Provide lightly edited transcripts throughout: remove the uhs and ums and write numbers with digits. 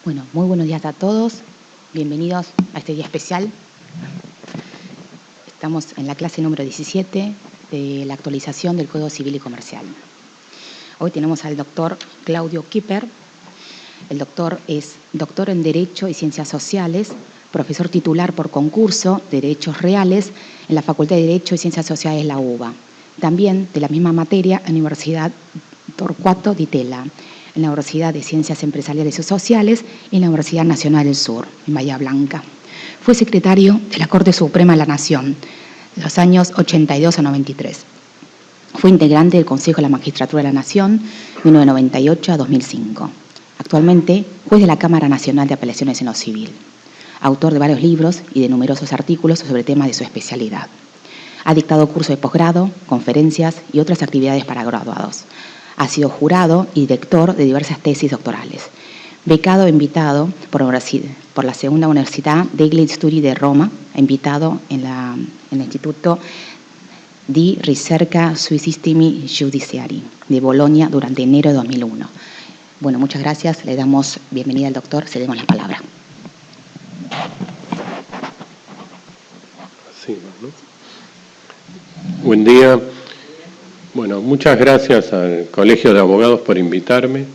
Bueno, muy buenos días a todos. Bienvenidos a este día especial. Estamos en la clase número 17 de la actualización del Código Civil y Comercial. Hoy tenemos al doctor Claudio Kipper. El doctor es doctor en Derecho y Ciencias Sociales, profesor titular por concurso de Derechos Reales en la Facultad de Derecho y Ciencias Sociales de la UBA. También de la misma materia en la Universidad Torcuato Di Tella, en la Universidad de Ciencias Empresariales y Sociales y en la Universidad Nacional del Sur, en Bahía Blanca. Fue secretario de la Corte Suprema de la Nación de los años 82 a 93. Fue integrante del Consejo de la Magistratura de la Nación de 1998 a 2005. Actualmente, juez de la Cámara Nacional de Apelaciones en lo Civil. Autor de varios libros y de numerosos artículos sobre temas de su especialidad. Ha dictado cursos de posgrado, conferencias y otras actividades para graduados. Ha sido jurado y director de diversas tesis doctorales. Becado e invitado por la Segunda Università degli Studi de Roma, invitado en el Instituto di Ricerca sui Sistemi Giudiziari de Bolonia durante enero de 2001. Bueno, muchas gracias. Le damos bienvenida al doctor. Cedemos la palabra. Sí, ¿no? Buen día. Bueno, muchas gracias al Colegio de Abogados por invitarme.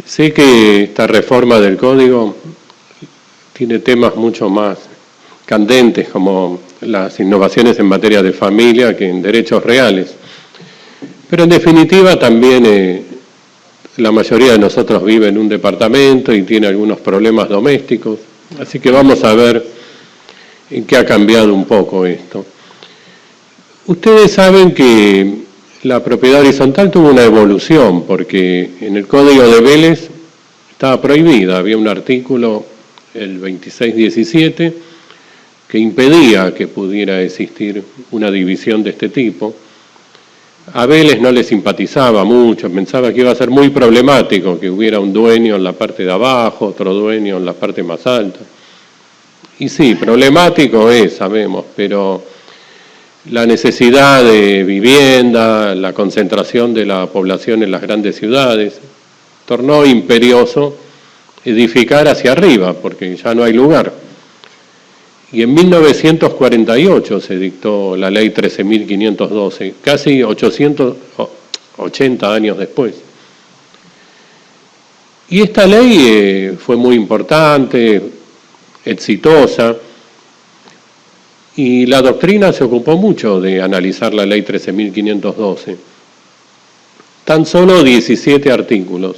Sé que esta reforma del Código tiene temas mucho más candentes, como las innovaciones en materia de familia, que en derechos reales. Pero en definitiva también la mayoría de nosotros vive en un departamento y tiene algunos problemas domésticos. Así que vamos a ver en qué ha cambiado un poco esto. Ustedes saben que la propiedad horizontal tuvo una evolución, porque en el Código de Vélez estaba prohibida. Había un artículo, el 2617, que impedía que pudiera existir una división de este tipo. A Vélez no le simpatizaba mucho, pensaba que iba a ser muy problemático que hubiera un dueño en la parte de abajo, otro dueño en la parte más alta. Y sí, problemático es, sabemos, pero la necesidad de vivienda, la concentración de la población en las grandes ciudades, tornó imperioso edificar hacia arriba, porque ya no hay lugar. Y en 1948 se dictó la ley 13.512, casi 880 años después. Y esta ley fue muy importante, exitosa, y la doctrina se ocupó mucho de analizar la ley 13.512. Tan solo 17 artículos.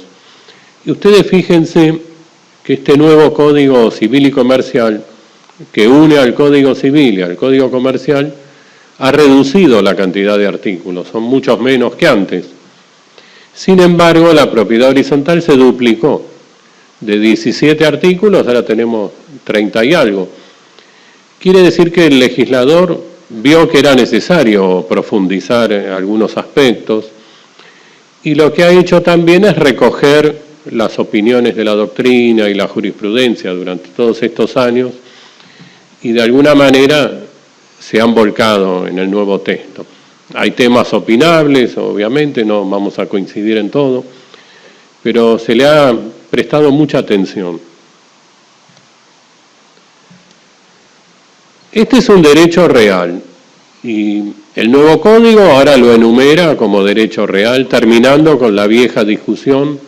Y ustedes fíjense que este nuevo Código Civil y Comercial, que une al Código Civil y al Código Comercial, ha reducido la cantidad de artículos, son muchos menos que antes. Sin embargo, la propiedad horizontal se duplicó. De 17 artículos, ahora tenemos 30 y algo. Quiere decir que el legislador vio que era necesario profundizar en algunos aspectos y lo que ha hecho también es recoger las opiniones de la doctrina y la jurisprudencia durante todos estos años y de alguna manera se han volcado en el nuevo texto. Hay temas opinables, obviamente, no vamos a coincidir en todo, pero se le ha prestado mucha atención. Este es un derecho real y el nuevo código ahora lo enumera como derecho real, terminando con la vieja discusión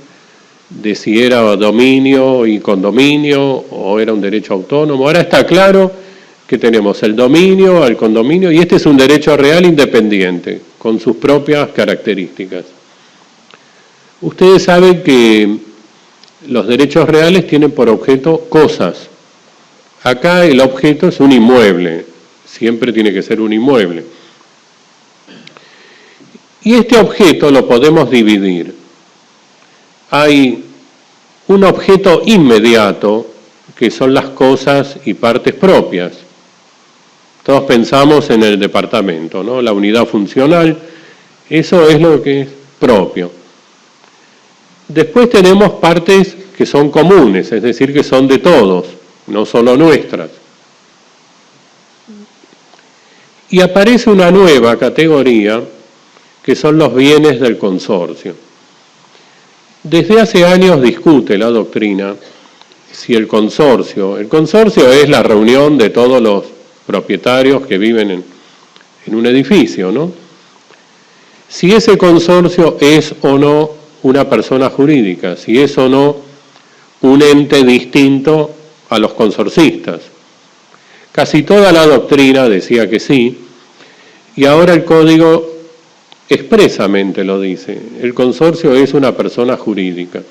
de si era dominio y condominio o era un derecho autónomo. Ahora está claro que tenemos el dominio, el condominio, y este es un derecho real independiente, con sus propias características. Ustedes saben que los derechos reales tienen por objeto cosas. Acá el objeto es un inmueble, siempre tiene que ser un inmueble. Y este objeto lo podemos dividir. Hay un objeto inmediato, que son las cosas y partes propias. Todos pensamos en el departamento, ¿no? La unidad funcional, eso es lo que es propio. Después tenemos partes que son comunes, es decir, que son de todos, no solo nuestras. Y aparece una nueva categoría, que son los bienes del consorcio. Desde hace años discute la doctrina si el consorcio es la reunión de todos los propietarios que viven en un edificio, ¿no? Si ese consorcio es o no una persona jurídica, si es o no un ente distinto a los consorcistas. Casi toda la doctrina decía que sí, y ahora el Código expresamente lo dice. El consorcio es una persona jurídica.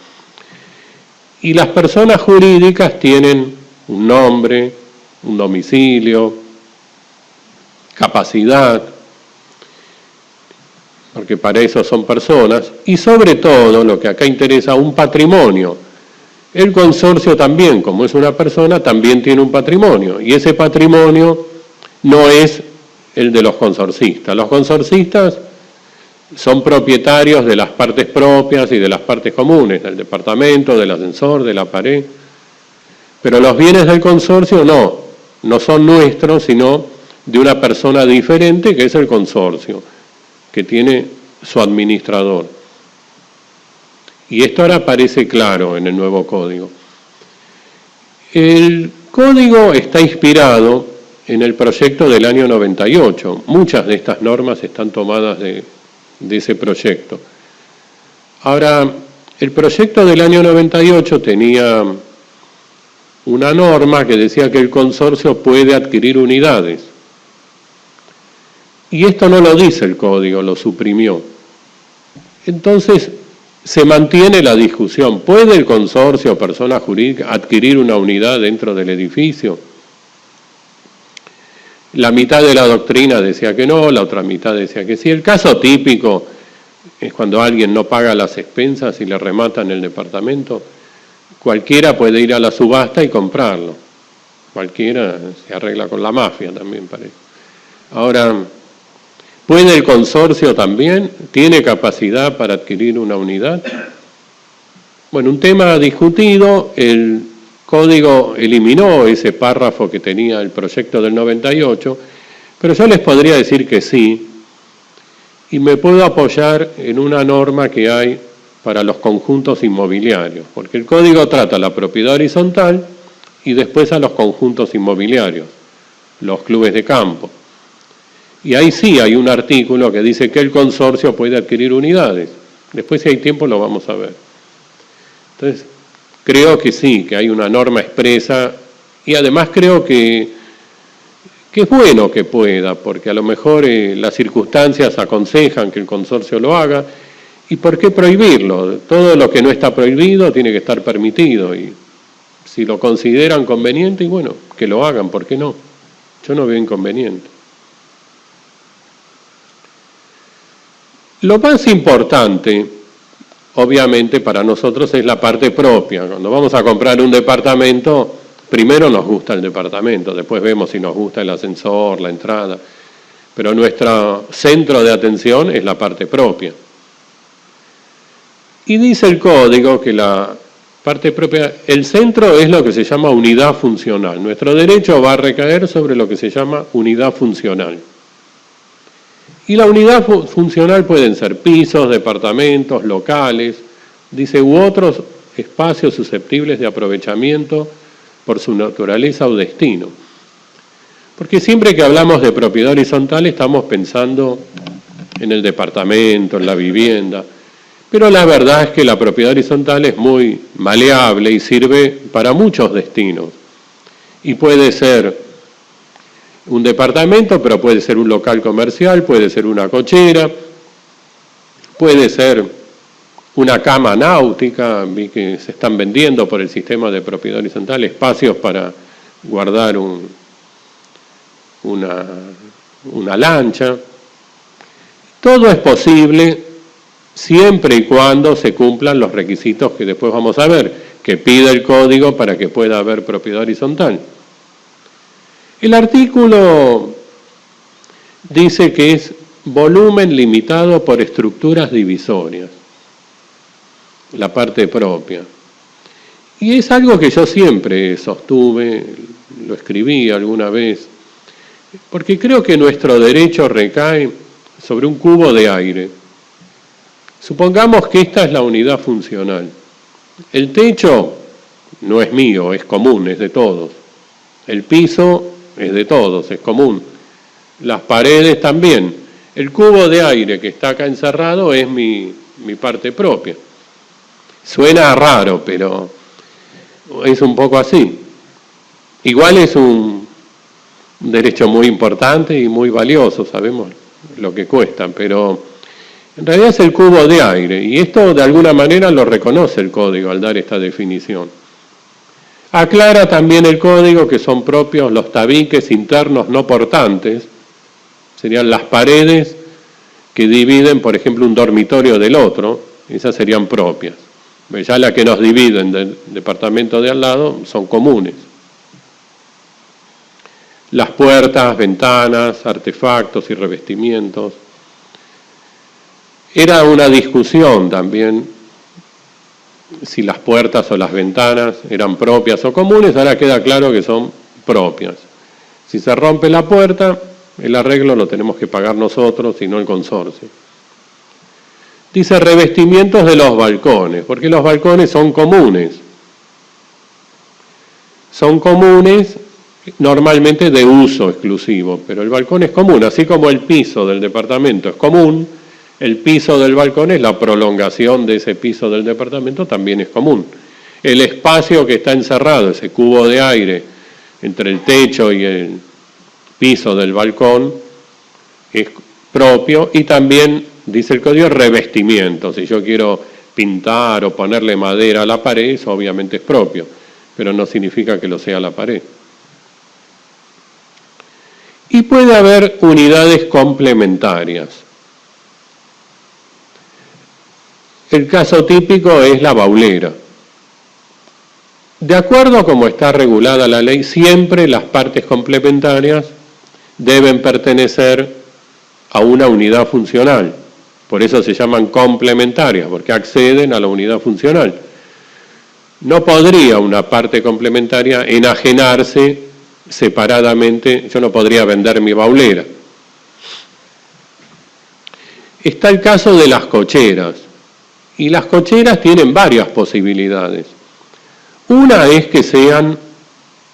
Y las personas jurídicas tienen un nombre, un domicilio, capacidad, porque para eso son personas, y sobre todo, lo que acá interesa, un patrimonio. El consorcio también, como es una persona, también tiene un patrimonio, y ese patrimonio no es el de los consorcistas. Los consorcistas son propietarios de las partes propias y de las partes comunes, del departamento, del ascensor, de la pared, pero los bienes del consorcio no son nuestros, sino de una persona diferente que es el consorcio, que tiene su administrador. Y esto ahora parece claro en el nuevo código. El código está inspirado en el proyecto del año 98. Muchas de estas normas están tomadas de ese proyecto. Ahora, el proyecto del año 98 tenía una norma que decía que el consorcio puede adquirir unidades. Y esto no lo dice el código, lo suprimió. Entonces, se mantiene la discusión. ¿Puede el consorcio o persona jurídica adquirir una unidad dentro del edificio? La mitad de la doctrina decía que no, la otra mitad decía que sí. El caso típico es cuando alguien no paga las expensas y le rematan el departamento. Cualquiera puede ir a la subasta y comprarlo. Cualquiera se arregla con la mafia también, parece. Ahora, ¿puede el consorcio también? ¿Tiene capacidad para adquirir una unidad? Bueno, un tema discutido, el Código eliminó ese párrafo que tenía el proyecto del 98, pero yo les podría decir que sí, y me puedo apoyar en una norma que hay para los conjuntos inmobiliarios, porque el Código trata la propiedad horizontal y después a los conjuntos inmobiliarios, los clubes de campo. Y ahí sí hay un artículo que dice que el consorcio puede adquirir unidades. Después, si hay tiempo, lo vamos a ver. Entonces, creo que sí, que hay una norma expresa, y además creo que es bueno que pueda, porque a lo mejor las circunstancias aconsejan que el consorcio lo haga, y ¿por qué prohibirlo? Todo lo que no está prohibido tiene que estar permitido, y si lo consideran conveniente, y bueno, que lo hagan, ¿por qué no? Yo no veo inconveniente. Lo más importante, obviamente, para nosotros es la parte propia. Cuando vamos a comprar un departamento, primero nos gusta el departamento, después vemos si nos gusta el ascensor, la entrada, pero nuestro centro de atención es la parte propia. Y dice el código que la parte propia, el centro es lo que se llama unidad funcional. Nuestro derecho va a recaer sobre lo que se llama unidad funcional. Y la unidad funcional pueden ser pisos, departamentos, locales, dice, u otros espacios susceptibles de aprovechamiento por su naturaleza o destino. Porque siempre que hablamos de propiedad horizontal estamos pensando en el departamento, en la vivienda, pero la verdad es que la propiedad horizontal es muy maleable y sirve para muchos destinos. Y puede ser un departamento, pero puede ser un local comercial, puede ser una cochera, puede ser una cama náutica, vi que se están vendiendo por el sistema de propiedad horizontal espacios para guardar una lancha. Todo es posible siempre y cuando se cumplan los requisitos que después vamos a ver, que pide el código para que pueda haber propiedad horizontal. El artículo dice que es volumen limitado por estructuras divisorias, la parte propia. Y es algo que yo siempre sostuve, lo escribí alguna vez, porque creo que nuestro derecho recae sobre un cubo de aire. Supongamos que esta es la unidad funcional. El techo no es mío, es común, es de todos. El piso es de todos, es común. Las paredes también. El cubo de aire que está acá encerrado es mi parte propia. Suena raro, pero es un poco así. Igual es un derecho muy importante y muy valioso, sabemos lo que cuesta, pero en realidad es el cubo de aire, y esto de alguna manera lo reconoce el código al dar esta definición. Aclara también el código que son propios los tabiques internos no portantes, serían las paredes que dividen, por ejemplo, un dormitorio del otro, esas serían propias. Ya las que nos dividen del departamento de al lado son comunes. Las puertas, ventanas, artefactos y revestimientos. Era una discusión también si las puertas o las ventanas eran propias o comunes, ahora queda claro que son propias. Si se rompe la puerta, el arreglo lo tenemos que pagar nosotros y no el consorcio. Dice revestimientos de los balcones, porque los balcones son comunes. Son comunes normalmente de uso exclusivo, pero el balcón es común, así como el piso del departamento es común, el piso del balcón es la prolongación de ese piso del departamento, también es común. El espacio que está encerrado, ese cubo de aire entre el techo y el piso del balcón, es propio, y también, dice el código, revestimiento. Si yo quiero pintar o ponerle madera a la pared, eso obviamente es propio, pero no significa que lo sea la pared. Y puede haber unidades complementarias. El caso típico es la baulera. De acuerdo a cómo está regulada la ley, siempre las partes complementarias deben pertenecer a una unidad funcional. Por eso se llaman complementarias, porque acceden a la unidad funcional. No podría una parte complementaria enajenarse separadamente, yo no podría vender mi baulera. Está el caso de las cocheras. Y las cocheras tienen varias posibilidades. Una es que sean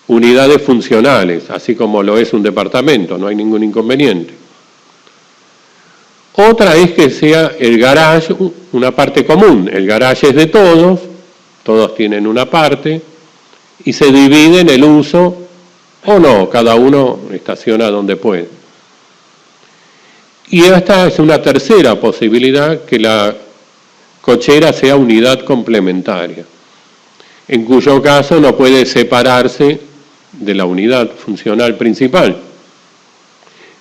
unidades funcionales, así como lo es un departamento, no hay ningún inconveniente. Otra es que sea el garage una parte común. El garage es de todos, todos tienen una parte, y se divide en el uso o no, cada uno estaciona donde puede. Y esta es una tercera posibilidad, que la cochera sea unidad complementaria, en cuyo caso no puede separarse de la unidad funcional principal.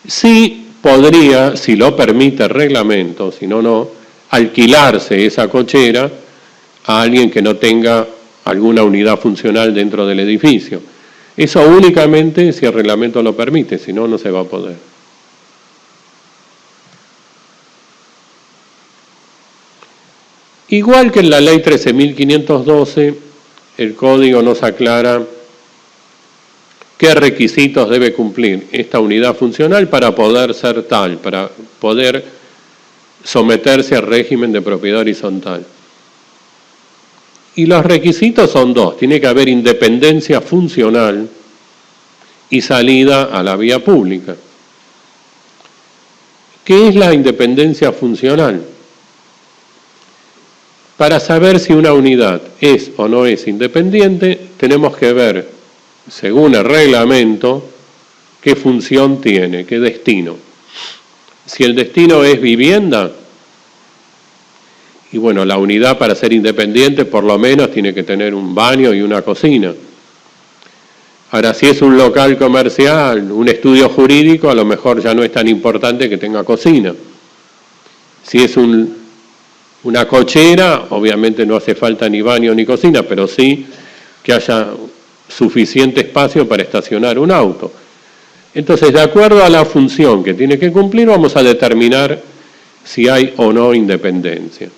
Sí podría, si lo permite el reglamento, si no, no, alquilarse esa cochera a alguien que no tenga alguna unidad funcional dentro del edificio. Eso únicamente si el reglamento lo permite, si no, no se va a poder. Igual que en la ley 13.512, el código nos aclara qué requisitos debe cumplir esta unidad funcional para poder ser tal, para poder someterse al régimen de propiedad horizontal. Y los requisitos son dos: tiene que haber independencia funcional y salida a la vía pública. ¿Qué es la independencia funcional? Para saber si una unidad es o no es independiente, tenemos que ver, según el reglamento, qué función tiene, qué destino. Si el destino es vivienda, y bueno, la unidad para ser independiente por lo menos tiene que tener un baño y una cocina. Ahora, si es un local comercial, un estudio jurídico, a lo mejor ya no es tan importante que tenga cocina. Si es una cochera, obviamente no hace falta ni baño ni cocina, pero sí que haya suficiente espacio para estacionar un auto. Entonces, de acuerdo a la función que tiene que cumplir, vamos a determinar si hay o no independencia.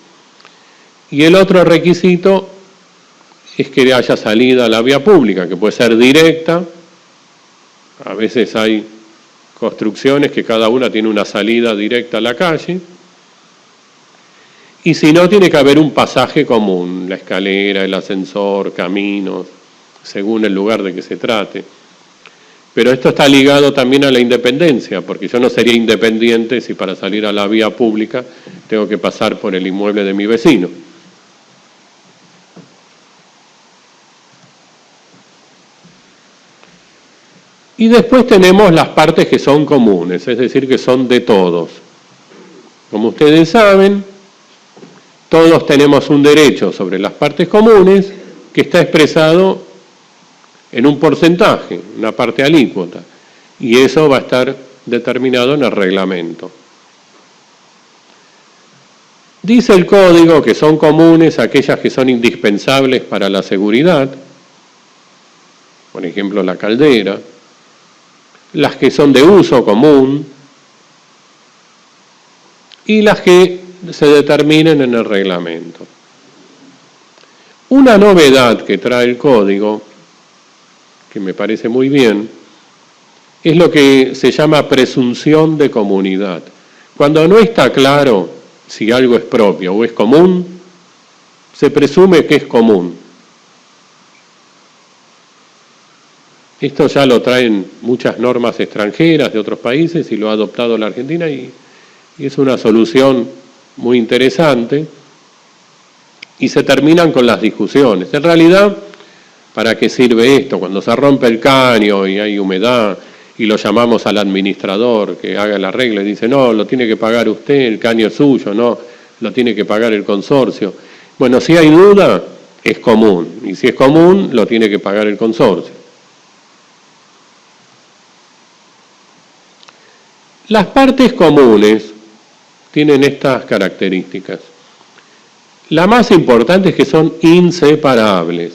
Y el otro requisito es que haya salida a la vía pública, que puede ser directa. A veces hay construcciones que cada una tiene una salida directa a la calle. y si no, tiene que haber un pasaje común, la escalera, el ascensor, caminos, según el lugar de que se trate. Pero esto está ligado también a la independencia, porque yo no sería independiente si para salir a la vía pública tengo que pasar por el inmueble de mi vecino. Y después tenemos las partes que son comunes, es decir, que son de todos. Como ustedes saben, todos tenemos un derecho sobre las partes comunes que está expresado en un porcentaje, una parte alícuota, y eso va a estar determinado en el reglamento. Dice el código que son comunes aquellas que son indispensables para la seguridad, por ejemplo la caldera, las que son de uso común y las que se determinen en el reglamento. Una novedad que trae el código, que me parece muy bien, es lo que se llama presunción de comunidad. Cuando no está claro si algo es propio o es común, se presume que es común. Esto ya lo traen muchas normas extranjeras de otros países y lo ha adoptado la Argentina y es una solución muy interesante y se terminan con las discusiones. En realidad, ¿para qué sirve esto? Cuando se rompe el caño y hay humedad y lo llamamos al administrador que haga el arreglo y dice, no, lo tiene que pagar usted, el caño es suyo, no, lo tiene que pagar el consorcio. Bueno, si hay duda, es común, y si es común, lo tiene que pagar el consorcio. Las partes comunes tienen estas características. La más importante es que son inseparables.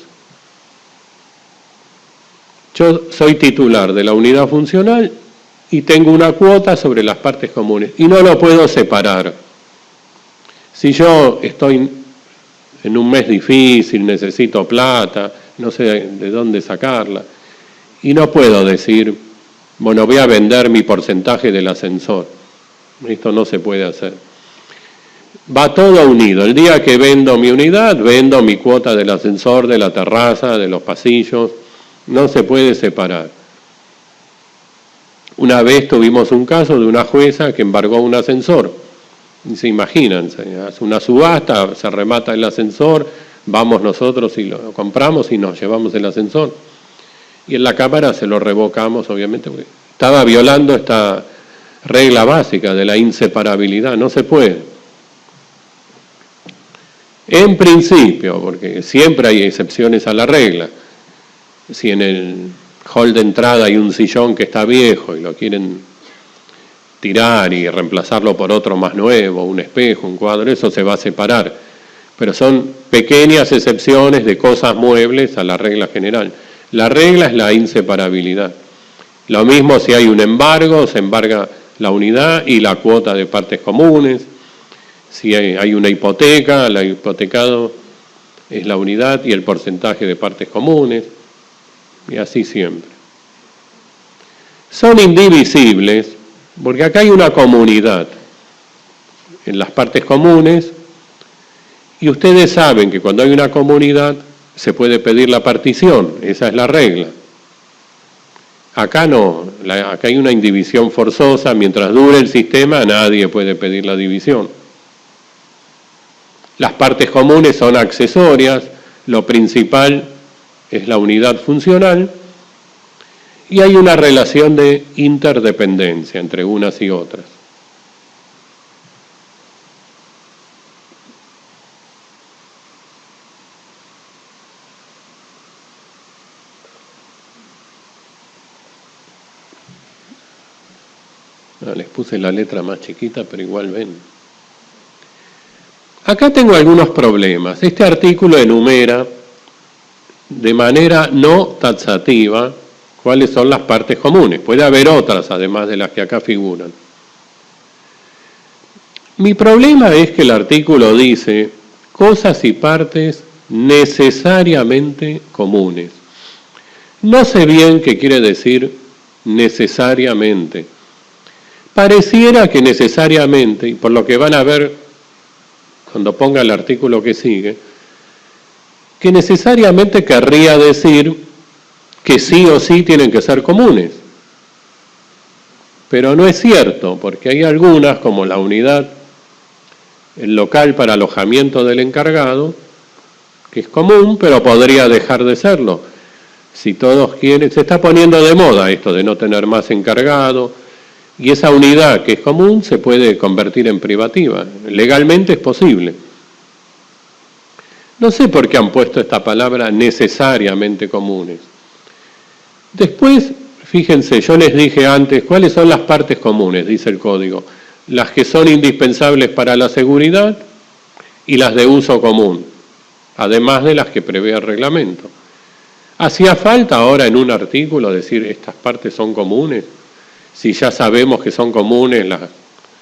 Yo soy titular de la unidad funcional y tengo una cuota sobre las partes comunes y no lo puedo separar. Si yo estoy en un mes difícil, necesito plata, no sé de dónde sacarla, y no puedo decir, bueno, voy a vender mi porcentaje del ascensor. Esto no se puede hacer. Va todo unido. El día que vendo mi unidad, vendo mi cuota del ascensor, de la terraza, de los pasillos. No se puede separar. Una vez tuvimos un caso de una jueza que embargó un ascensor. Y se imaginan, se hace una subasta, se remata el ascensor, vamos nosotros y lo compramos y nos llevamos el ascensor. Y en la Cámara se lo revocamos, obviamente, porque estaba violando esta regla básica de la inseparabilidad. No se puede. En principio, porque siempre hay excepciones a la regla. Si en el hall de entrada hay un sillón que está viejo y lo quieren tirar y reemplazarlo por otro más nuevo, un espejo, un cuadro, eso se va a separar. Pero son pequeñas excepciones de cosas muebles a la regla general. La regla es la inseparabilidad. Lo mismo si hay un embargo, se embarga la unidad y la cuota de partes comunes. Si hay una hipoteca, el hipotecado es la unidad y el porcentaje de partes comunes. Y así siempre. Son indivisibles porque acá hay una comunidad en las partes comunes y ustedes saben que cuando hay una comunidad se puede pedir la partición, esa es la regla. Acá no, acá hay una indivisión forzosa, mientras dure el sistema nadie puede pedir la división. Las partes comunes son accesorias, lo principal es la unidad funcional y hay una relación de interdependencia entre unas y otras. Les puse la letra más chiquita, pero igual ven. Acá tengo algunos problemas. Este artículo enumera de manera no taxativa cuáles son las partes comunes. Puede haber otras, además de las que acá figuran. Mi problema es que el artículo dice cosas y partes necesariamente comunes. No sé bien qué quiere decir necesariamente. Pareciera que necesariamente, y por lo que van a ver cuando ponga el artículo que sigue, que necesariamente querría decir que sí o sí tienen que ser comunes. Pero no es cierto, porque hay algunas, como la unidad, el local para alojamiento del encargado, que es común, pero podría dejar de serlo. Si todos quieren, se está poniendo de moda esto de no tener más encargado, y esa unidad que es común se puede convertir en privativa. Legalmente es posible. No sé por qué han puesto esta palabra necesariamente comunes. Después, fíjense, yo les dije antes, ¿cuáles son las partes comunes? Dice el código. Las que son indispensables para la seguridad y las de uso común, además de las que prevé el reglamento. ¿Hacía falta ahora en un artículo decir estas partes son comunes? Si ya sabemos que son comunes las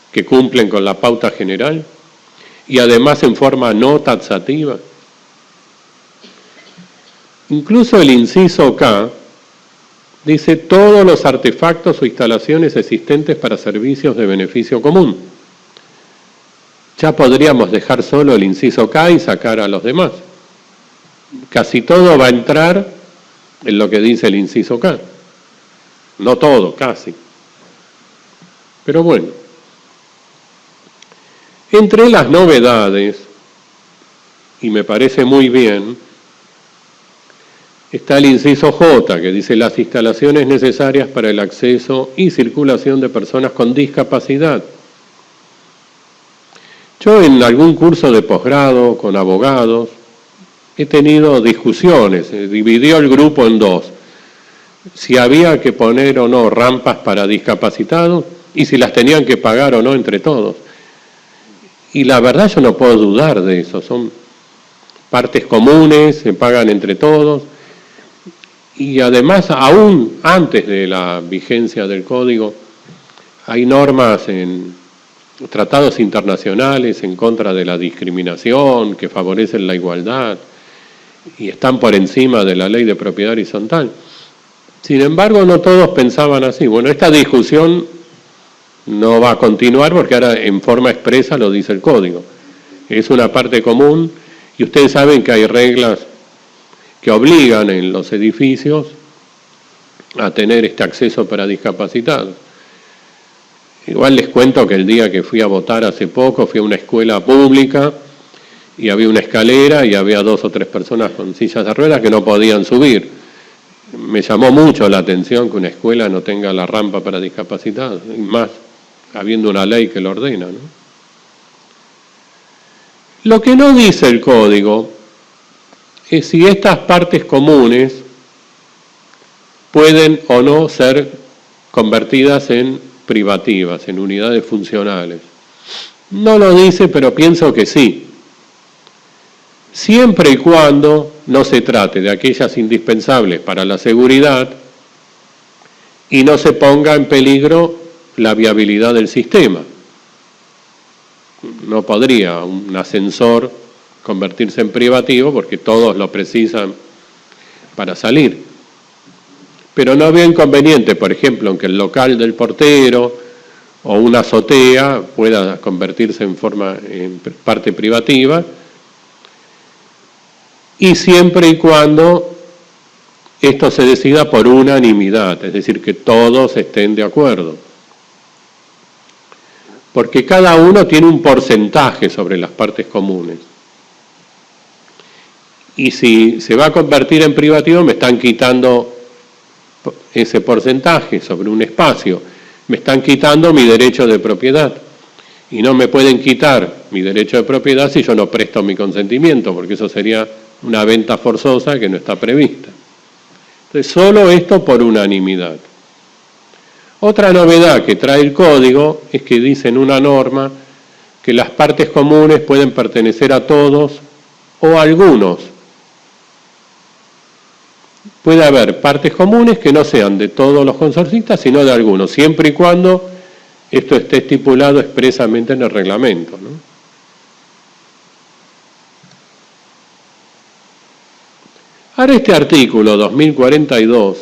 que cumplen con la pauta general y además en forma no taxativa. Incluso el inciso K dice todos los artefactos o instalaciones existentes para servicios de beneficio común. Ya podríamos dejar solo el inciso K y sacar a los demás. Casi todo va a entrar en lo que dice el inciso K. No todo, casi. Pero bueno. Entre las novedades, y me parece muy bien, está el inciso J, que dice las instalaciones necesarias para el acceso y circulación de personas con discapacidad. Yo en algún curso de posgrado con abogados he tenido discusiones, se dividió el grupo en dos, si había que poner o no rampas para discapacitados y si las tenían que pagar o no entre todos. Y la verdad yo no puedo dudar de eso, son partes comunes, se pagan entre todos. Y además, aún antes de la vigencia del código, hay normas en tratados internacionales en contra de la discriminación, que favorecen la igualdad, y están por encima de la ley de propiedad horizontal. Sin embargo, no todos pensaban así. Bueno, esta discusión no va a continuar porque ahora en forma expresa lo dice el código. Es una parte común y ustedes saben que hay reglas que obligan en los edificios a tener este acceso para discapacitados. Igual les cuento que el día que fui a votar hace poco, fui a una escuela pública y había una escalera y había 2 o 3 personas con sillas de ruedas que no podían subir. Me llamó mucho la atención que una escuela no tenga la rampa para discapacitados, y más habiendo una ley que lo ordena, ¿no? Lo que no dice el código es si estas partes comunes pueden o no ser convertidas en privativas, en unidades funcionales. No lo dice, pero pienso que sí. Siempre y cuando no se trate de aquellas indispensables para la seguridad y no se ponga en peligro la viabilidad del sistema. No podría un ascensor convertirse en privativo porque todos lo precisan para salir. Pero no veo inconveniente, por ejemplo, en que el local del portero o una azotea pueda convertirse en parte privativa, y siempre y cuando esto se decida por unanimidad, es decir, que todos estén de acuerdo. Porque cada uno tiene un porcentaje sobre las partes comunes. Y si se va a convertir en privativo, me están quitando ese porcentaje sobre un espacio. Me están quitando mi derecho de propiedad. Y no me pueden quitar mi derecho de propiedad si yo no presto mi consentimiento, porque eso sería una venta forzosa que no está prevista. Entonces, solo esto por unanimidad. Otra novedad que trae el código es que dice en una norma que las partes comunes pueden pertenecer a todos o a algunos. Puede haber partes comunes que no sean de todos los consorcistas, sino de algunos, siempre y cuando esto esté estipulado expresamente en el reglamento, ¿no? Ahora este artículo 2042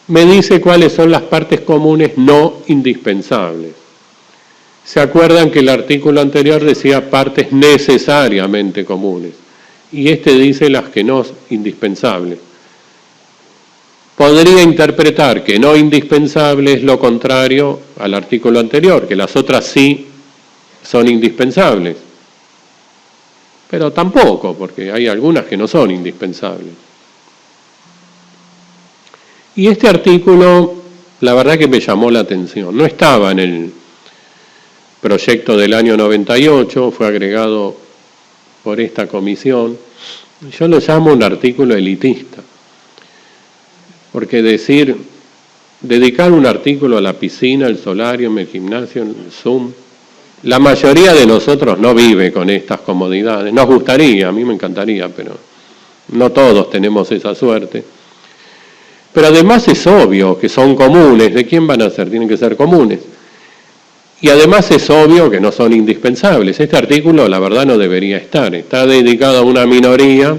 me dice cuáles son las partes comunes no indispensables. Se acuerdan que el artículo anterior decía partes necesariamente comunes, y este dice las que no indispensables. Podría interpretar que no indispensable es lo contrario al artículo anterior, que las otras sí son indispensables. Pero tampoco, porque hay algunas que no son indispensables. Y este artículo, la verdad que me llamó la atención. No estaba en el proyecto del año 98, fue agregado por esta comisión. Yo lo llamo un artículo elitista. Porque dedicar un artículo a la piscina, el solarium, el gimnasio, el Zoom, la mayoría de nosotros no vive con estas comodidades. Nos gustaría, a mí me encantaría, pero no todos tenemos esa suerte. Pero además es obvio que son comunes. ¿De quién van a ser? Tienen que ser comunes. Y además es obvio que no son indispensables. Este artículo, la verdad, no debería estar. Está dedicado a una minoría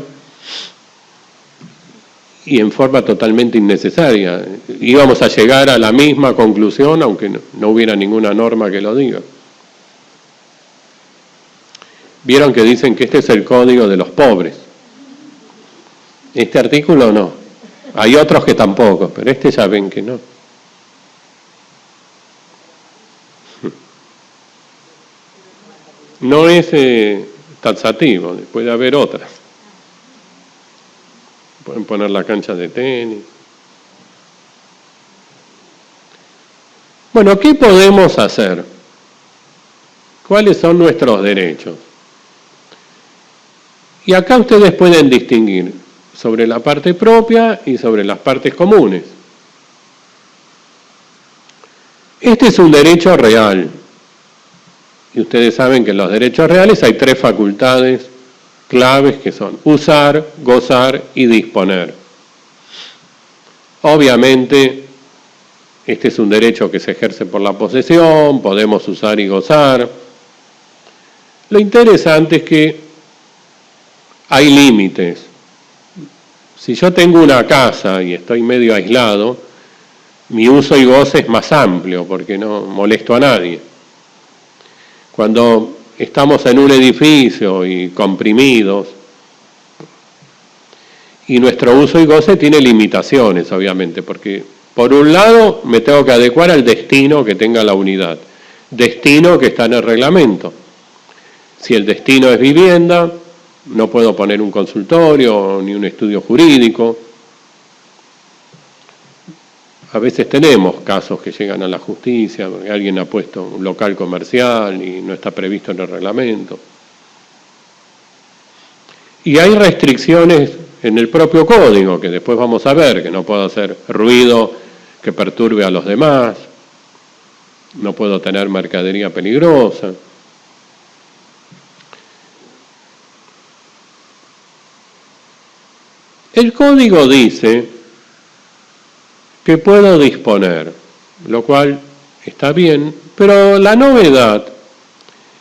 y en forma totalmente innecesaria. Íbamos a llegar a la misma conclusión, aunque no hubiera ninguna norma que lo diga. Vieron que dicen que este es el código de los pobres. Este artículo no. Hay otros que tampoco, pero este ya ven que no. No es taxativo, puede haber otras. Pueden poner la cancha de tenis. Bueno, ¿qué podemos hacer? ¿Cuáles son nuestros derechos? Y acá ustedes pueden distinguir sobre la parte propia y sobre las partes comunes. Este es un derecho real. Y ustedes saben que en los derechos reales hay 3 facultades claves que son usar, gozar y disponer. Obviamente, este es un derecho que se ejerce por la posesión, podemos usar y gozar. Lo interesante es que hay límites. Si yo tengo una casa y estoy medio aislado, mi uso y goce es más amplio porque no molesto a nadie. Cuando estamos en un edificio y comprimidos, y nuestro uso y goce tiene limitaciones, obviamente, porque por un lado me tengo que adecuar al destino que tenga la unidad, destino que está en el reglamento. Si el destino es vivienda, no puedo poner un consultorio ni un estudio jurídico. A veces tenemos casos que llegan a la justicia, porque alguien ha puesto un local comercial y no está previsto en el reglamento. Y hay restricciones en el propio código, que después vamos a ver, que no puedo hacer ruido que perturbe a los demás, no puedo tener mercadería peligrosa. El código dice que puedo disponer, lo cual está bien, pero la novedad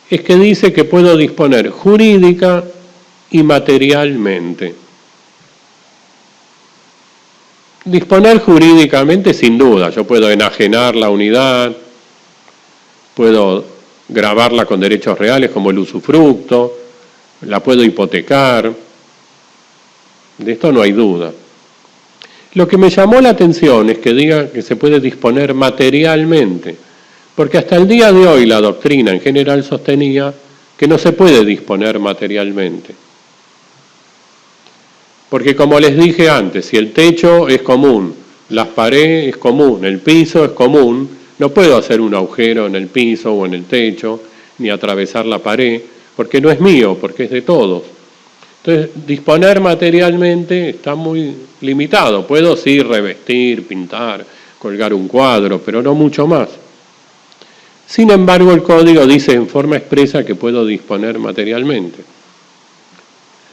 es que dice que puedo disponer jurídica y materialmente. Disponer jurídicamente sin duda, yo puedo enajenar la unidad, puedo gravarla con derechos reales como el usufructo, la puedo hipotecar, de esto no hay duda. Lo que me llamó la atención es que diga que se puede disponer materialmente, porque hasta el día de hoy la doctrina en general sostenía que no se puede disponer materialmente. Porque como les dije antes, si el techo es común, las paredes es común, el piso es común, no puedo hacer un agujero en el piso o en el techo, ni atravesar la pared, porque no es mío, porque es de todos. Entonces, disponer materialmente está muy limitado. Puedo sí revestir, pintar, colgar un cuadro, pero no mucho más. Sin embargo, el código dice en forma expresa que puedo disponer materialmente.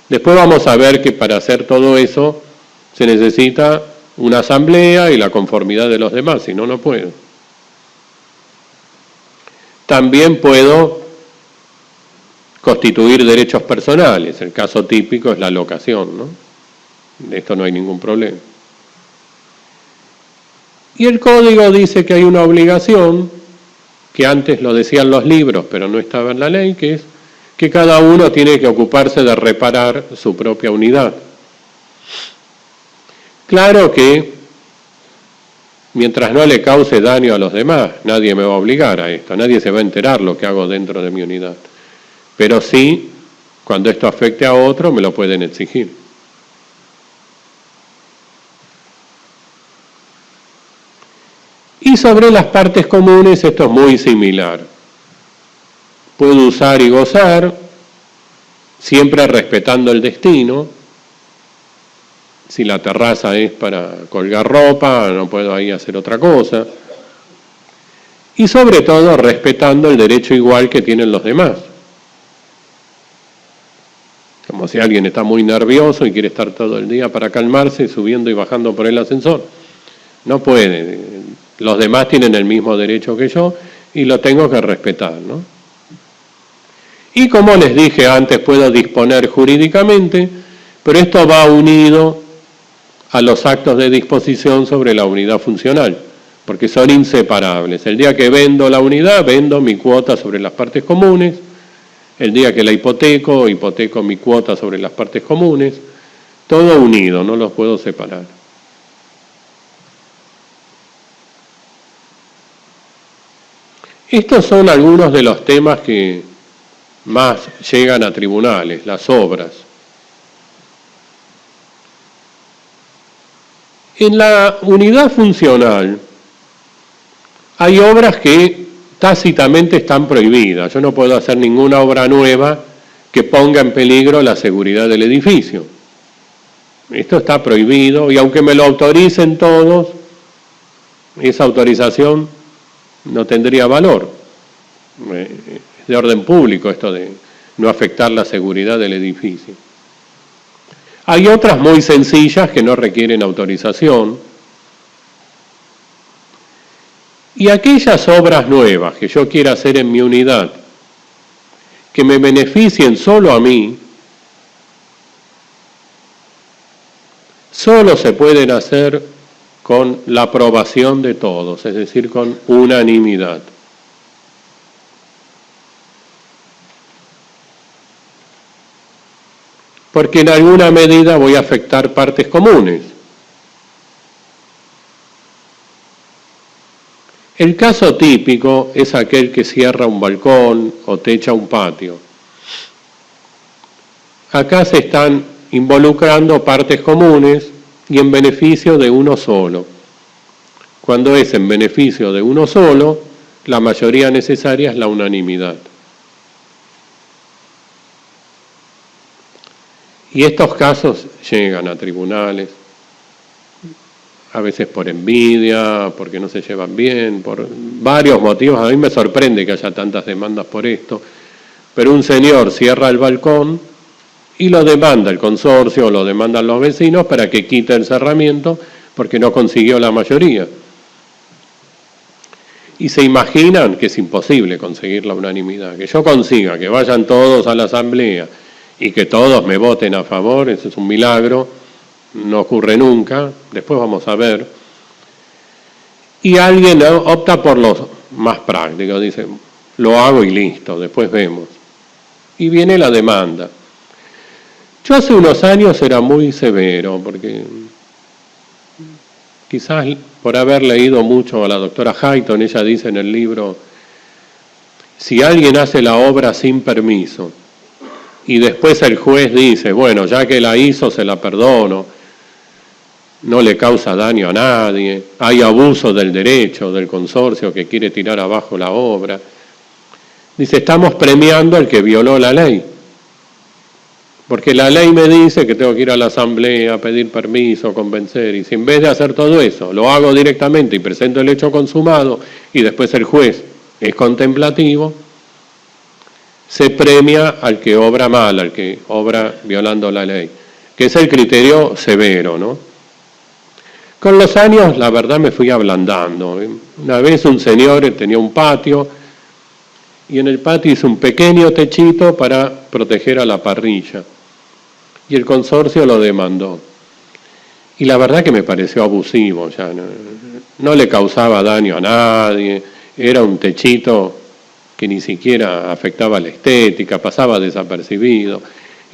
Después vamos a ver que para hacer todo eso se necesita una asamblea y la conformidad de los demás, si no, no puedo. También puedo constituir derechos personales, el caso típico es la locación, ¿no? De esto no hay ningún problema. Y el código dice que hay una obligación que antes lo decían los libros, pero no estaba en la ley, que es que cada uno tiene que ocuparse de reparar su propia unidad. Claro que mientras no le cause daño a los demás, nadie me va a obligar a esto, nadie se va a enterar lo que hago dentro de mi unidad. Pero sí, cuando esto afecte a otro, me lo pueden exigir. Y sobre las partes comunes, esto es muy similar. Puedo usar y gozar, siempre respetando el destino. Si la terraza es para colgar ropa, no puedo ahí hacer otra cosa. Y sobre todo, respetando el derecho igual que tienen los demás. Como si alguien está muy nervioso y quiere estar todo el día para calmarse, subiendo y bajando por el ascensor. No puede. Los demás tienen el mismo derecho que yo y lo tengo que respetar, ¿no? Y como les dije antes, puedo disponer jurídicamente, pero esto va unido a los actos de disposición sobre la unidad funcional, porque son inseparables. El día que vendo la unidad, vendo mi cuota sobre las partes comunes. El día que la hipoteco, hipoteco mi cuota sobre las partes comunes. Todo unido, no los puedo separar. Estos son algunos de los temas que más llegan a tribunales, las obras. En la unidad funcional hay obras que tácitamente están prohibidas. Yo no puedo hacer ninguna obra nueva que ponga en peligro la seguridad del edificio. Esto está prohibido y aunque me lo autoricen todos, esa autorización no tendría valor. Es de orden público esto de no afectar la seguridad del edificio. Hay otras muy sencillas que no requieren autorización. Y aquellas obras nuevas que yo quiera hacer en mi unidad, que me beneficien solo a mí, solo se pueden hacer con la aprobación de todos, es decir, con unanimidad. Porque en alguna medida voy a afectar partes comunes. El caso típico es aquel que cierra un balcón o techa un patio. Acá se están involucrando partes comunes y en beneficio de uno solo. Cuando es en beneficio de uno solo, la mayoría necesaria es la unanimidad. Y estos casos llegan a tribunales, a veces por envidia, porque no se llevan bien, por varios motivos. A mí me sorprende que haya tantas demandas por esto, pero un señor cierra el balcón y lo demanda el consorcio o lo demandan los vecinos para que quite el cerramiento porque no consiguió la mayoría. Y se imaginan que es imposible conseguir la unanimidad, que yo consiga, que vayan todos a la asamblea y que todos me voten a favor, eso es un milagro, no ocurre nunca, después vamos a ver. Y alguien opta por los más prácticos, dice, lo hago y listo, después vemos. Y viene la demanda. Yo hace unos años era muy severo, porque quizás por haber leído mucho a la doctora Hayton, ella dice en el libro, si alguien hace la obra sin permiso, y después el juez dice, bueno, ya que la hizo, se la perdono, no le causa daño a nadie, hay abuso del derecho del consorcio que quiere tirar abajo la obra. Dice, estamos premiando al que violó la ley. Porque la ley me dice que tengo que ir a la asamblea, pedir permiso, convencer, y si en vez de hacer todo eso, lo hago directamente y presento el hecho consumado, y después el juez es contemplativo, se premia al que obra mal, al que obra violando la ley, que es el criterio severo, ¿no? Con los años, la verdad, me fui ablandando. Una vez un señor tenía un patio, y en el patio hizo un pequeño techito para proteger a la parrilla, y el consorcio lo demandó. Y la verdad que me pareció abusivo, ya no le causaba daño a nadie, era un techito que ni siquiera afectaba la estética, pasaba desapercibido,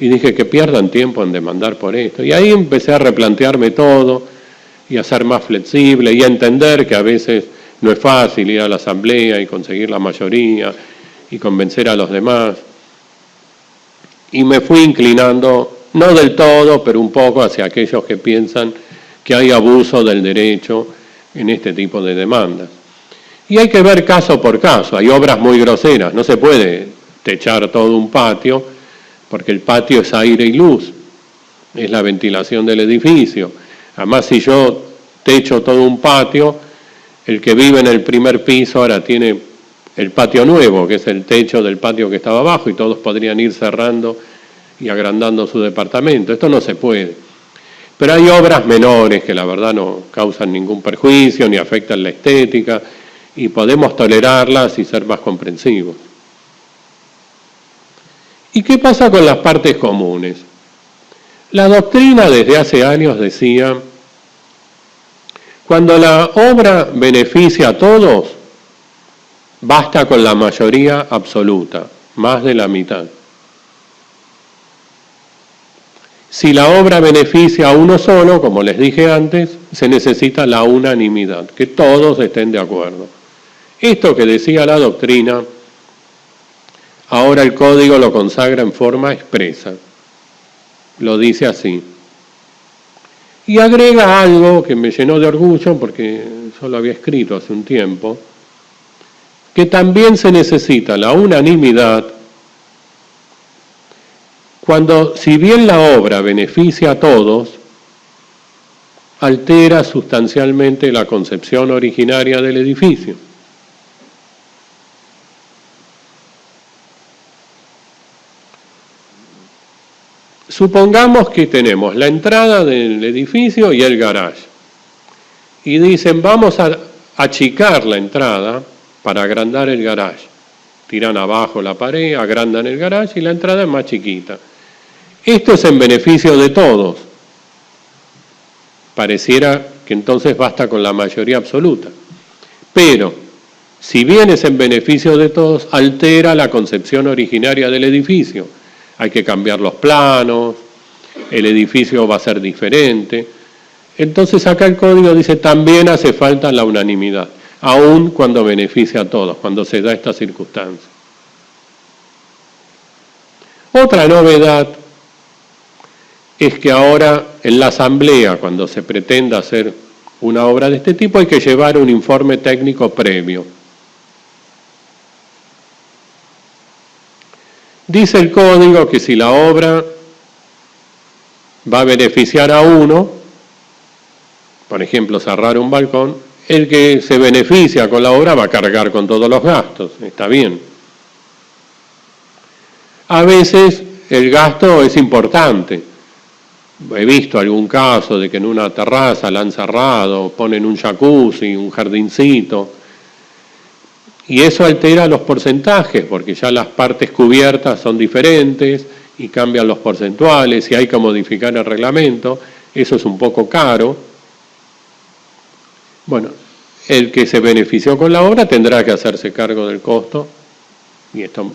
y dije que pierdan tiempo en demandar por esto. Y ahí empecé a replantearme todo y a ser más flexible y a entender que a veces no es fácil ir a la asamblea y conseguir la mayoría y convencer a los demás. Y me fui inclinando, no del todo, pero un poco hacia aquellos que piensan que hay abuso del derecho en este tipo de demandas. Y hay que ver caso por caso, hay obras muy groseras, no se puede techar todo un patio, porque el patio es aire y luz, es la ventilación del edificio. Además, si yo techo todo un patio, el que vive en el primer piso ahora tiene el patio nuevo, que es el techo del patio que estaba abajo, y todos podrían ir cerrando y agrandando su departamento. Esto no se puede. Pero hay obras menores que la verdad no causan ningún perjuicio ni afectan la estética, y podemos tolerarlas y ser más comprensivos. ¿Y qué pasa con las partes comunes? La doctrina desde hace años decía, cuando la obra beneficia a todos, basta con la mayoría absoluta, más de la mitad. Si la obra beneficia a uno solo, como les dije antes, se necesita la unanimidad, que todos estén de acuerdo. Esto que decía la doctrina, ahora el código lo consagra en forma expresa. Lo dice así. Y agrega algo que me llenó de orgullo, porque yo lo había escrito hace un tiempo, que también se necesita la unanimidad cuando, si bien la obra beneficia a todos, altera sustancialmente la concepción originaria del edificio. Supongamos que tenemos la entrada del edificio y el garage. Y dicen, vamos a achicar la entrada para agrandar el garage. Tiran abajo la pared, agrandan el garage y la entrada es más chiquita. Esto es en beneficio de todos. Pareciera que entonces basta con la mayoría absoluta. Pero, si bien es en beneficio de todos, altera la concepción originaria del edificio. Hay que cambiar los planos, el edificio va a ser diferente. Entonces acá el código dice también hace falta la unanimidad, aun cuando beneficia a todos, cuando se da esta circunstancia. Otra novedad es que ahora en la asamblea, cuando se pretenda hacer una obra de este tipo, hay que llevar un informe técnico previo. Dice el código que si la obra va a beneficiar a uno, por ejemplo, cerrar un balcón, el que se beneficia con la obra va a cargar con todos los gastos, está bien. A veces el gasto es importante. He visto algún caso de que en una terraza la han cerrado, ponen un jacuzzi, un jardincito, y eso altera los porcentajes, porque ya las partes cubiertas son diferentes y cambian los porcentuales y hay que modificar el reglamento. Eso es un poco caro. Bueno, el que se benefició con la obra tendrá que hacerse cargo del costo y esto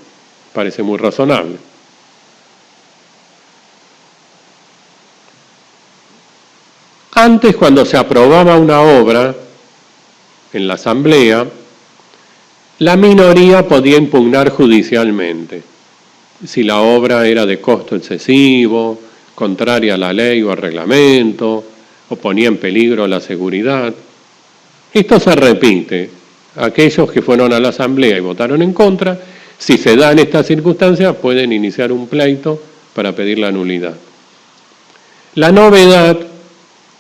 parece muy razonable. Antes, cuando se aprobaba una obra en la asamblea, la minoría podía impugnar judicialmente si la obra era de costo excesivo, contraria a la ley o al reglamento, o ponía en peligro la seguridad. Esto se repite. Aquellos que fueron a la asamblea y votaron en contra, si se dan estas circunstancias, pueden iniciar un pleito para pedir la nulidad. La novedad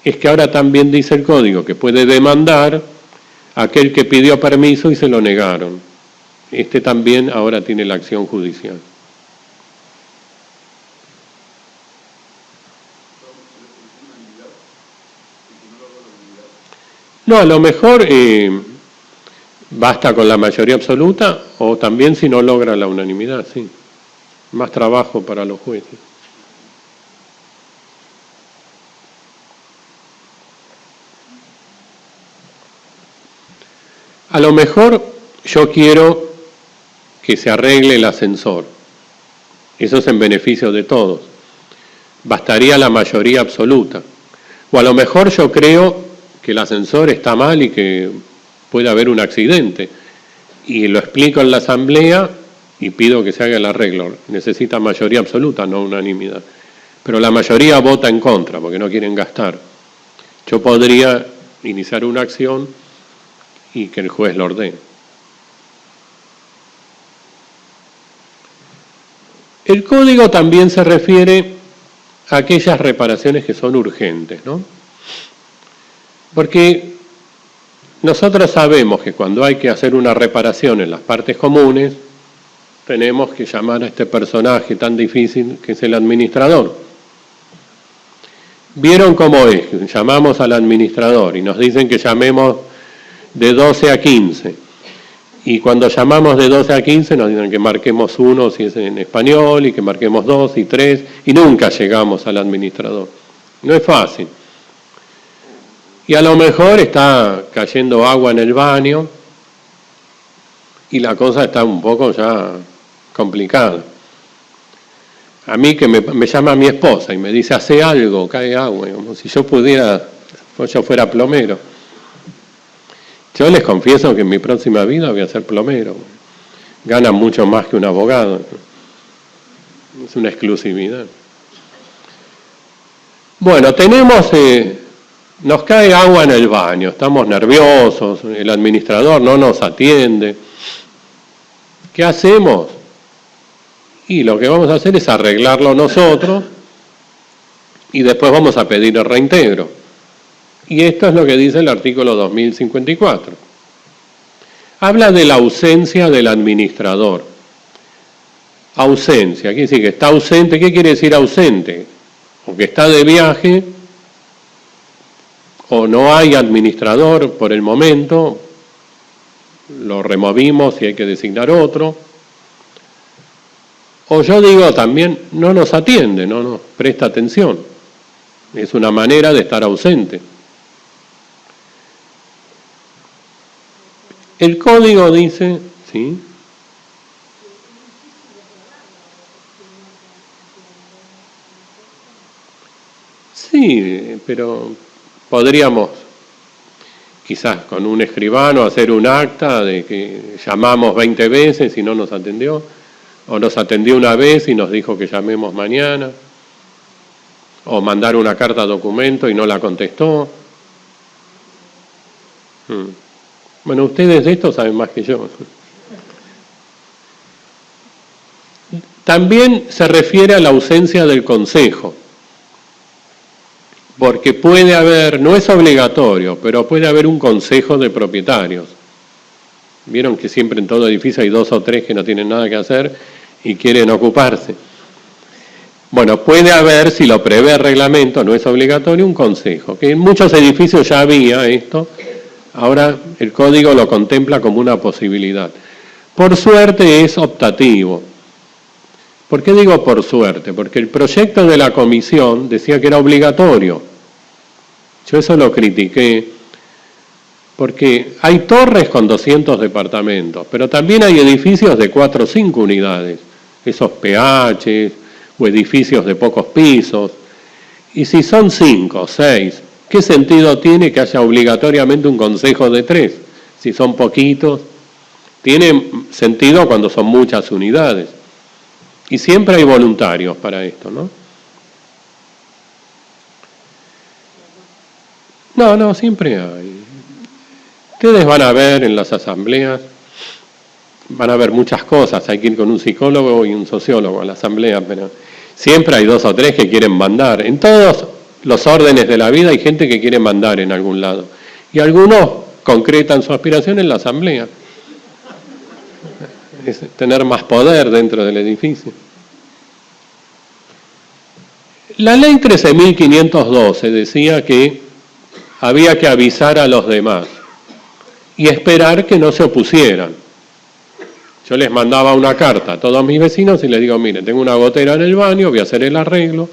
es que ahora también dice el código que puede demandar a aquel que pidió permiso y se lo negaron. Este también ahora tiene la acción judicial. No, a lo mejor basta con la mayoría absoluta o también si no logra la unanimidad, sí. Más trabajo para los jueces. A lo mejor yo quiero que se arregle el ascensor. Eso es en beneficio de todos. Bastaría la mayoría absoluta. O a lo mejor yo creo que el ascensor está mal y que puede haber un accidente. Y lo explico en la asamblea y pido que se haga el arreglo. Necesita mayoría absoluta, no unanimidad. Pero la mayoría vota en contra porque no quieren gastar. Yo podría iniciar una acción y que el juez lo ordene. El código también se refiere a aquellas reparaciones que son urgentes, ¿no? Porque nosotros sabemos que cuando hay que hacer una reparación en las partes comunes, tenemos que llamar a este personaje tan difícil que es el administrador. ¿Vieron cómo es? Llamamos al administrador y nos dicen que llamemos de 12 a 15. Y cuando llamamos de 12 a 15 nos dicen que marquemos 1 si es en español y que marquemos 2 y 3 y nunca llegamos al administrador. No es fácil. Y a lo mejor está cayendo agua en el baño y la cosa está un poco ya complicada. A mí que me llama mi esposa y me dice, hace algo, cae agua, como si yo pudiera, pues yo fuera plomero. Yo les confieso que en mi próxima vida voy a ser plomero. Gana mucho más que un abogado. Es una exclusividad. Bueno, nos cae agua en el baño, estamos nerviosos, el administrador no nos atiende. ¿Qué hacemos? Y lo que vamos a hacer es arreglarlo nosotros y después vamos a pedir el reintegro. Y esto es lo que dice el artículo 2054. Habla de la ausencia del administrador. Ausencia, quiere decir que está ausente. ¿Qué quiere decir ausente? O que está de viaje, o no hay administrador por el momento, lo removimos y hay que designar otro. O yo digo también, no nos atiende, no nos presta atención. Es una manera de estar ausente. El código dice, ¿sí? Sí, pero podríamos quizás con un escribano hacer un acta de que llamamos 20 veces y no nos atendió, o nos atendió una vez y nos dijo que llamemos mañana, o mandar una carta documento y no la contestó. Bueno, ustedes de esto saben más que yo. También se refiere a la ausencia del consejo, porque puede haber, no es obligatorio, pero puede haber un consejo de propietarios. Vieron que siempre en todo edificio hay 2 o 3 que no tienen nada que hacer y quieren ocuparse. Bueno, puede haber, si lo prevé el reglamento, no es obligatorio, un consejo, que en muchos edificios ya había esto. Ahora el código lo contempla como una posibilidad. Por suerte es optativo. ¿Por qué digo por suerte? Porque el proyecto de la comisión decía que era obligatorio. Yo eso lo critiqué, porque hay torres con 200 departamentos, pero también hay edificios de 4 o 5 unidades, esos PH o edificios de pocos pisos. Y si son 5 o 6, ¿qué sentido tiene que haya obligatoriamente un consejo de 3? Si son poquitos, tiene sentido cuando son muchas unidades. Y siempre hay voluntarios para esto, ¿no? No, siempre hay. Ustedes van a ver en las asambleas, van a ver muchas cosas, hay que ir con un psicólogo y un sociólogo a la asamblea, pero siempre hay 2 o 3 que quieren mandar. En todos los órdenes de la vida hay gente que quiere mandar en algún lado. Y algunos concretan su aspiración en la asamblea. Es tener más poder dentro del edificio. La ley 13.512 decía que había que avisar a los demás y esperar que no se opusieran. Yo les mandaba una carta a todos mis vecinos y les digo, mire, tengo una gotera en el baño, voy a hacer el arreglo.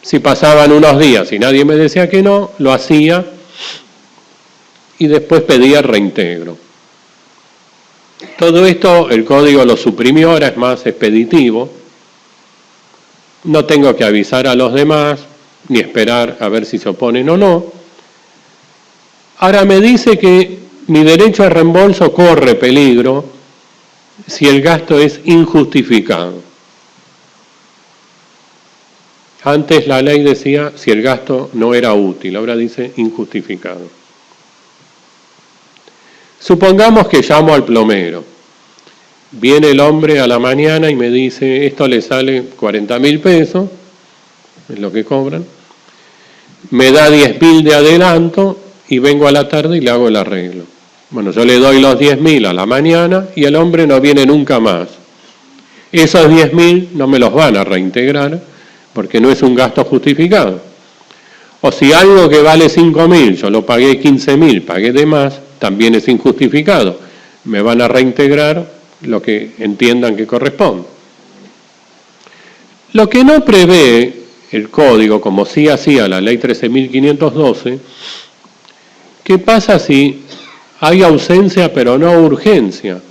Si pasaban unos días y nadie me decía que no, lo hacía y después pedía reintegro. Todo esto el código lo suprimió, ahora es más expeditivo. No tengo que avisar a los demás, ni esperar a ver si se oponen o no. Ahora me dice que mi derecho a reembolso corre peligro si el gasto es injustificado. Antes la ley decía si el gasto no era útil, ahora dice injustificado. Supongamos que llamo al plomero. Viene el hombre a la mañana y me dice, esto le sale 40.000 pesos, es lo que cobran, me da 10.000 de adelanto y vengo a la tarde y le hago el arreglo. Bueno, yo le doy los 10.000 a la mañana y el hombre no viene nunca más. Esos 10.000 no me los van a reintegrar porque no es un gasto justificado. O si algo que vale 5.000, yo lo pagué 15.000, pagué de más, también es injustificado. Me van a reintegrar lo que entiendan que corresponde. Lo que no prevé el código, como sí hacía la ley 13.512, ¿qué pasa si hay ausencia pero no urgencia?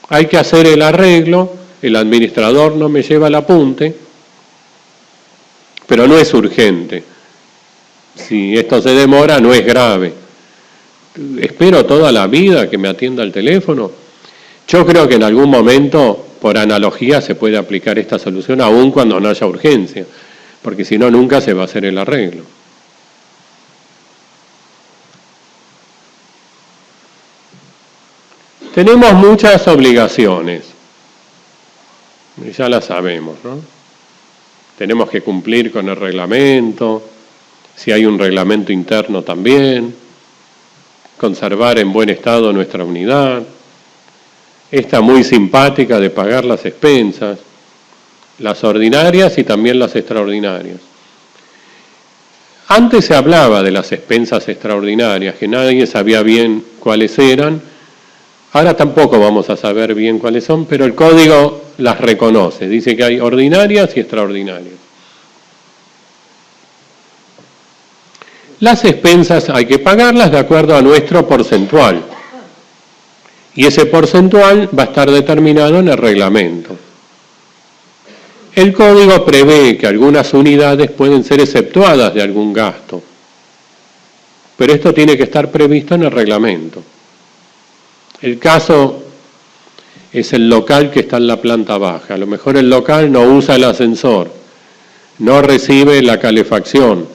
Hay que hacer el arreglo, el administrador no me lleva el apunte, pero no es urgente. Si esto se demora, no es grave. Espero toda la vida que me atienda el teléfono. Yo creo que en algún momento, por analogía, se puede aplicar esta solución, aun cuando no haya urgencia, porque si no, nunca se va a hacer el arreglo. Tenemos muchas obligaciones, ya las sabemos, ¿no? Tenemos que cumplir con el reglamento, si hay un reglamento interno también, conservar en buen estado nuestra unidad, esta muy simpática de pagar las expensas, las ordinarias y también las extraordinarias. Antes se hablaba de las expensas extraordinarias, que nadie sabía bien cuáles eran. Ahora tampoco vamos a saber bien cuáles son, pero el código las reconoce. Dice que hay ordinarias y extraordinarias. Las expensas hay que pagarlas de acuerdo a nuestro porcentual. Y ese porcentual va a estar determinado en el reglamento. El código prevé que algunas unidades pueden ser exceptuadas de algún gasto, pero esto tiene que estar previsto en el reglamento. El caso es el local que está en la planta baja. A lo mejor el local no usa el ascensor, no recibe la calefacción.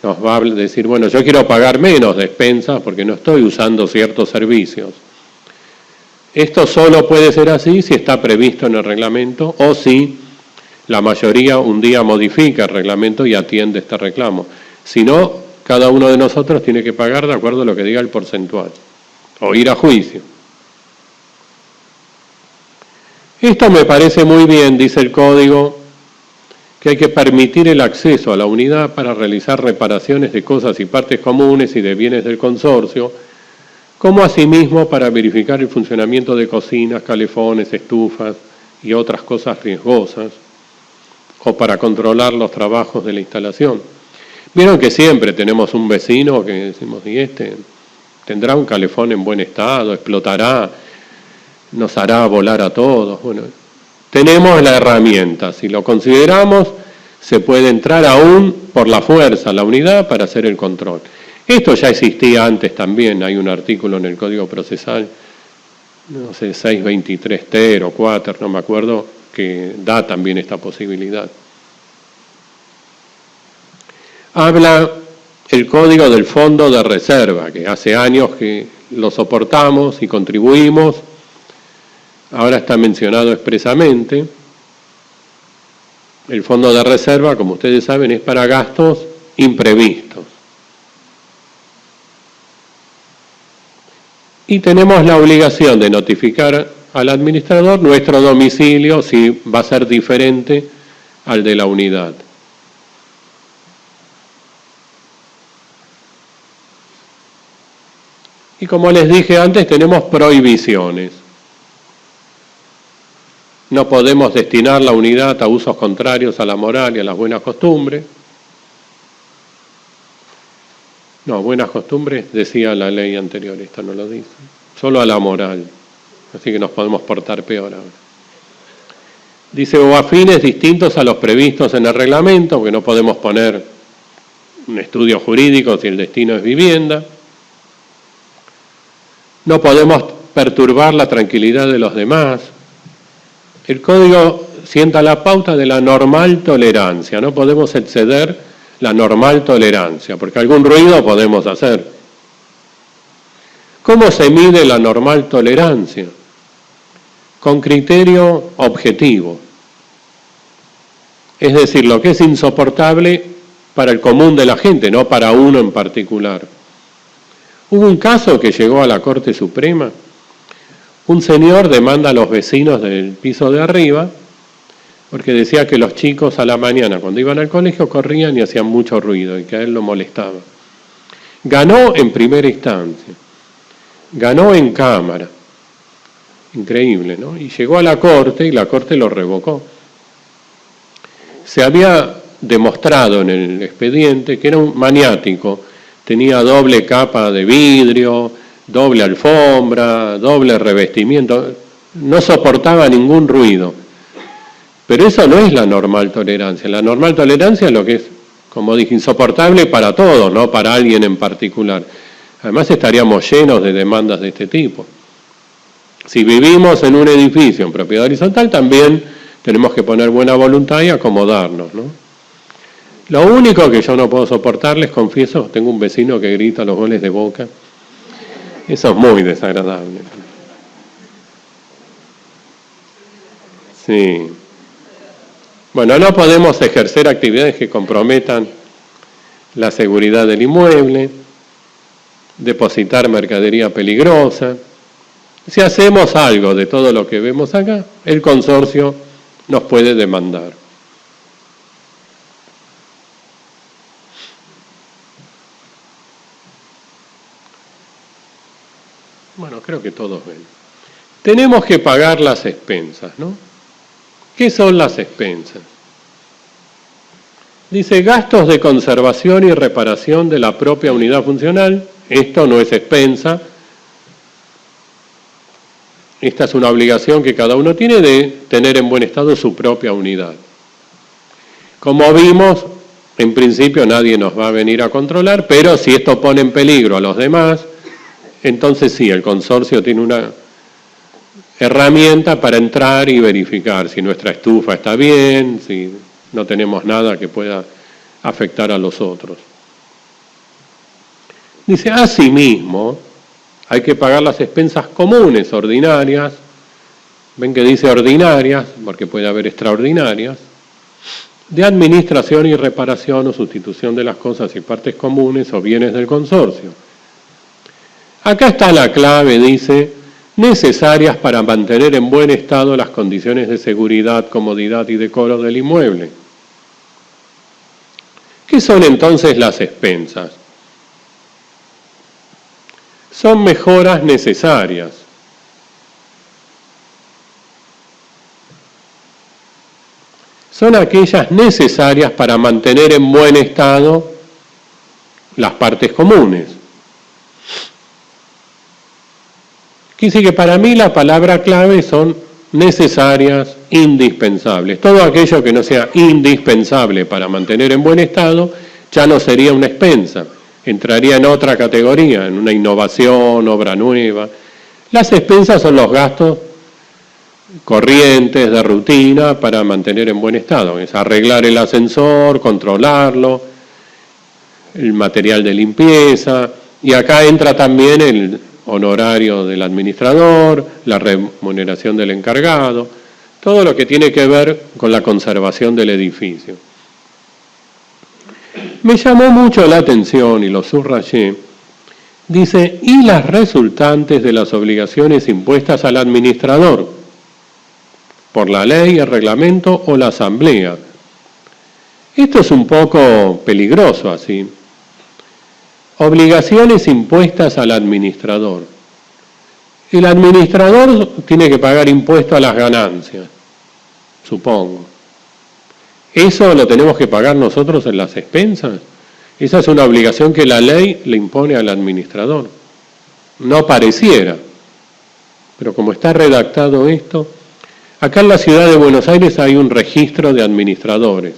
Nos va a decir, bueno, yo quiero pagar menos de expensas porque no estoy usando ciertos servicios. Esto solo puede ser así si está previsto en el reglamento o si la mayoría un día modifica el reglamento y atiende este reclamo. Si no, cada uno de nosotros tiene que pagar de acuerdo a lo que diga el porcentual o ir a juicio. Esto me parece muy bien, dice el código, que hay que permitir el acceso a la unidad para realizar reparaciones de cosas y partes comunes y de bienes del consorcio, como asimismo para verificar el funcionamiento de cocinas, calefones, estufas y otras cosas riesgosas, o para controlar los trabajos de la instalación. Vieron que siempre tenemos un vecino que decimos, y este tendrá un calefón en buen estado, explotará, nos hará volar a todos. Bueno, tenemos la herramienta, si lo consideramos, se puede entrar aún por la fuerza a la unidad para hacer el control. Esto ya existía antes también, hay un artículo en el Código Procesal, no sé, 623 ter o 4, no me acuerdo, que da también esta posibilidad. Habla el Código del Fondo de Reserva, que hace años que lo soportamos y contribuimos, ahora está mencionado expresamente. El Fondo de Reserva, como ustedes saben, es para gastos imprevistos. Y tenemos la obligación de notificar al administrador nuestro domicilio si va a ser diferente al de la unidad. Y como les dije antes, tenemos prohibiciones. No podemos destinar la unidad a usos contrarios a la moral y a las buenas costumbres. No, buenas costumbres decía la ley anterior, esta no lo dice. Solo a la moral. así que nos podemos portar peor ahora. Dice, o a fines distintos a los previstos en el reglamento, porque no podemos poner un estudio jurídico si el destino es vivienda. No podemos perturbar la tranquilidad de los demás. El código sienta la pauta de la normal tolerancia, no podemos exceder la normal tolerancia, porque algún ruido podemos hacer. ¿Cómo se mide la normal tolerancia? Con criterio objetivo. Es decir, lo que es insoportable para el común de la gente, no para uno en particular. Hubo un caso que llegó a la Corte Suprema. Un señor demanda a los vecinos del piso de arriba porque decía que los chicos a la mañana cuando iban al colegio corrían y hacían mucho ruido y que a él lo molestaba. Ganó en primera instancia, ganó en Cámara, increíble, ¿no? Y llegó a la Corte y la Corte lo revocó. Se había demostrado en el expediente que era un maniático, tenía doble capa de vidrio, doble alfombra, doble revestimiento, no soportaba ningún ruido. Pero eso no es la normal tolerancia. La normal tolerancia es lo que es, como dije, insoportable para todos, no para alguien en particular. Además estaríamos llenos de demandas de este tipo. Si vivimos en un edificio en propiedad horizontal, también tenemos que poner buena voluntad y acomodarnos, ¿no? Lo único que yo no puedo soportar, les confieso, tengo un vecino que grita los goles de Boca. Eso es muy desagradable. Sí. Bueno, no podemos ejercer actividades que comprometan la seguridad del inmueble, depositar mercadería peligrosa. Si hacemos algo de todo lo que vemos acá, el consorcio nos puede demandar. Bueno, creo que todos ven. Tenemos que pagar las expensas, ¿no? ¿Qué son las expensas? Dice, gastos de conservación y reparación de la propia unidad funcional. Esto no es expensa. Esta es una obligación que cada uno tiene de tener en buen estado su propia unidad. Como vimos, en principio nadie nos va a venir a controlar, pero si esto pone en peligro a los demás, entonces sí, el consorcio tiene una herramienta para entrar y verificar si nuestra estufa está bien, si no tenemos nada que pueda afectar a los otros. Dice, asimismo, hay que pagar las expensas comunes, ordinarias. Ven que dice ordinarias, porque puede haber extraordinarias, de administración y reparación o sustitución de las cosas y partes comunes o bienes del consorcio. Acá está la clave, dice, necesarias para mantener en buen estado las condiciones de seguridad, comodidad y decoro del inmueble. ¿Qué son entonces las expensas? Son mejoras necesarias. Son aquellas necesarias para mantener en buen estado las partes comunes. Quiere decir que para mí la palabra clave son necesarias, indispensables. Todo aquello que no sea indispensable para mantener en buen estado ya no sería una expensa, entraría en otra categoría, en una innovación, obra nueva. Las expensas son los gastos corrientes de rutina para mantener en buen estado, es arreglar el ascensor, controlarlo, el material de limpieza, y acá entra también el honorario del administrador, la remuneración del encargado, todo lo que tiene que ver con la conservación del edificio. Me llamó mucho la atención y lo subrayé, dice, y las resultantes de las obligaciones impuestas al administrador, por la ley, el reglamento o la asamblea. Esto es un poco peligroso así. Obligaciones impuestas al administrador. El administrador tiene que pagar impuesto a las ganancias, supongo. ¿Eso lo tenemos que pagar nosotros en las expensas? Esa es una obligación que la ley le impone al administrador. No pareciera, pero como está redactado esto, acá en la ciudad de Buenos Aires hay un registro de administradores.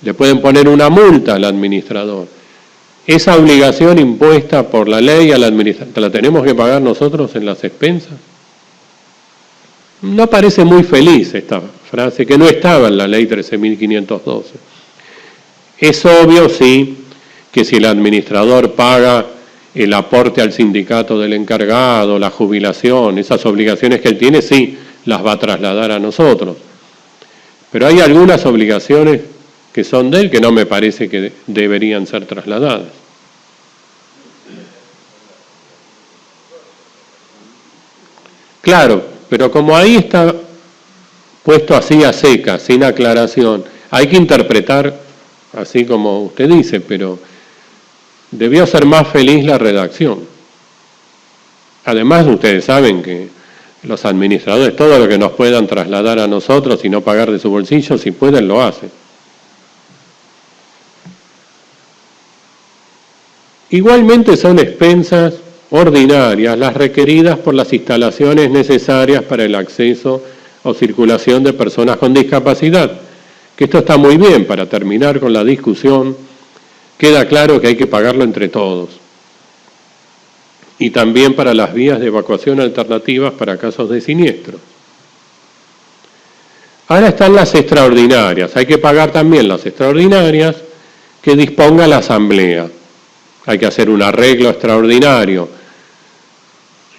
Le pueden poner una multa al administrador. Esa obligación impuesta por la ley al administrador, ¿la tenemos que pagar nosotros en las expensas? No parece muy feliz esta frase, que no estaba en la ley 13.512. Es obvio, sí, que si el administrador paga el aporte al sindicato del encargado, la jubilación, esas obligaciones que él tiene, sí, las va a trasladar a nosotros. Pero hay algunas obligaciones que son de él que no me parece que deberían ser trasladadas. Claro, pero como ahí está puesto así a seca, sin aclaración, hay que interpretar así como usted dice, pero debió ser más feliz la redacción. Además, ustedes saben que los administradores, todo lo que nos puedan trasladar a nosotros y no pagar de su bolsillo, si pueden, lo hacen. Igualmente son expensas ordinarias las requeridas por las instalaciones necesarias para el acceso o circulación de personas con discapacidad, que esto está muy bien. Para terminar con la discusión, queda claro que hay que pagarlo entre todos. Y también para las vías de evacuación alternativas para casos de siniestro. Ahora están las extraordinarias. Hay que pagar también las extraordinarias que disponga la Asamblea. Hay que hacer un arreglo extraordinario,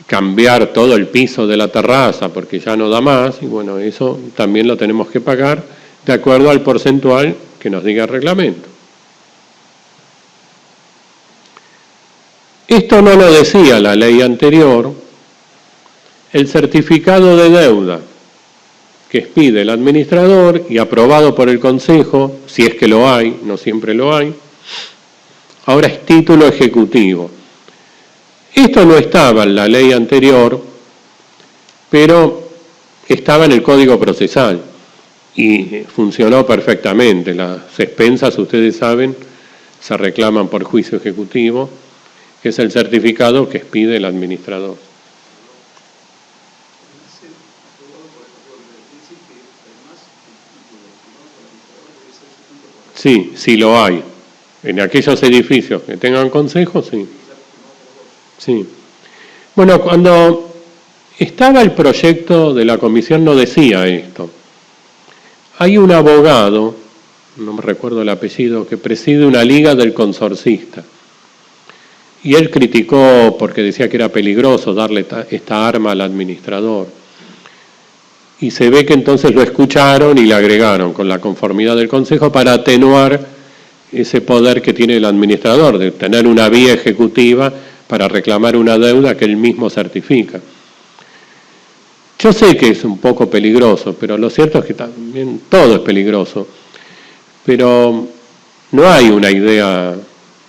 cambiar todo el piso de la terraza porque ya no da más, y bueno, eso también lo tenemos que pagar de acuerdo al porcentual que nos diga el reglamento. Esto no lo decía la ley anterior. El certificado de deuda que expide el administrador y aprobado por el Consejo, si es que lo hay, no siempre lo hay, ahora es título ejecutivo. Esto no estaba en la ley anterior, pero estaba en el Código Procesal y funcionó perfectamente. Las expensas, ustedes saben, se reclaman por juicio ejecutivo, que es el certificado que expide el administrador. Sí, sí lo hay. En aquellos edificios que tengan consejo, sí. Sí. Bueno, cuando estaba el proyecto de la comisión no decía esto. Hay un abogado, no me recuerdo el apellido, que preside una liga del consorcista. Y él criticó porque decía que era peligroso darle esta arma al administrador. Y se ve que entonces lo escucharon y le agregaron con la conformidad del Consejo para atenuar ese poder que tiene el administrador, de tener una vía ejecutiva para reclamar una deuda que él mismo certifica. Yo sé que es un poco peligroso, pero lo cierto es que también todo es peligroso. Pero no hay una idea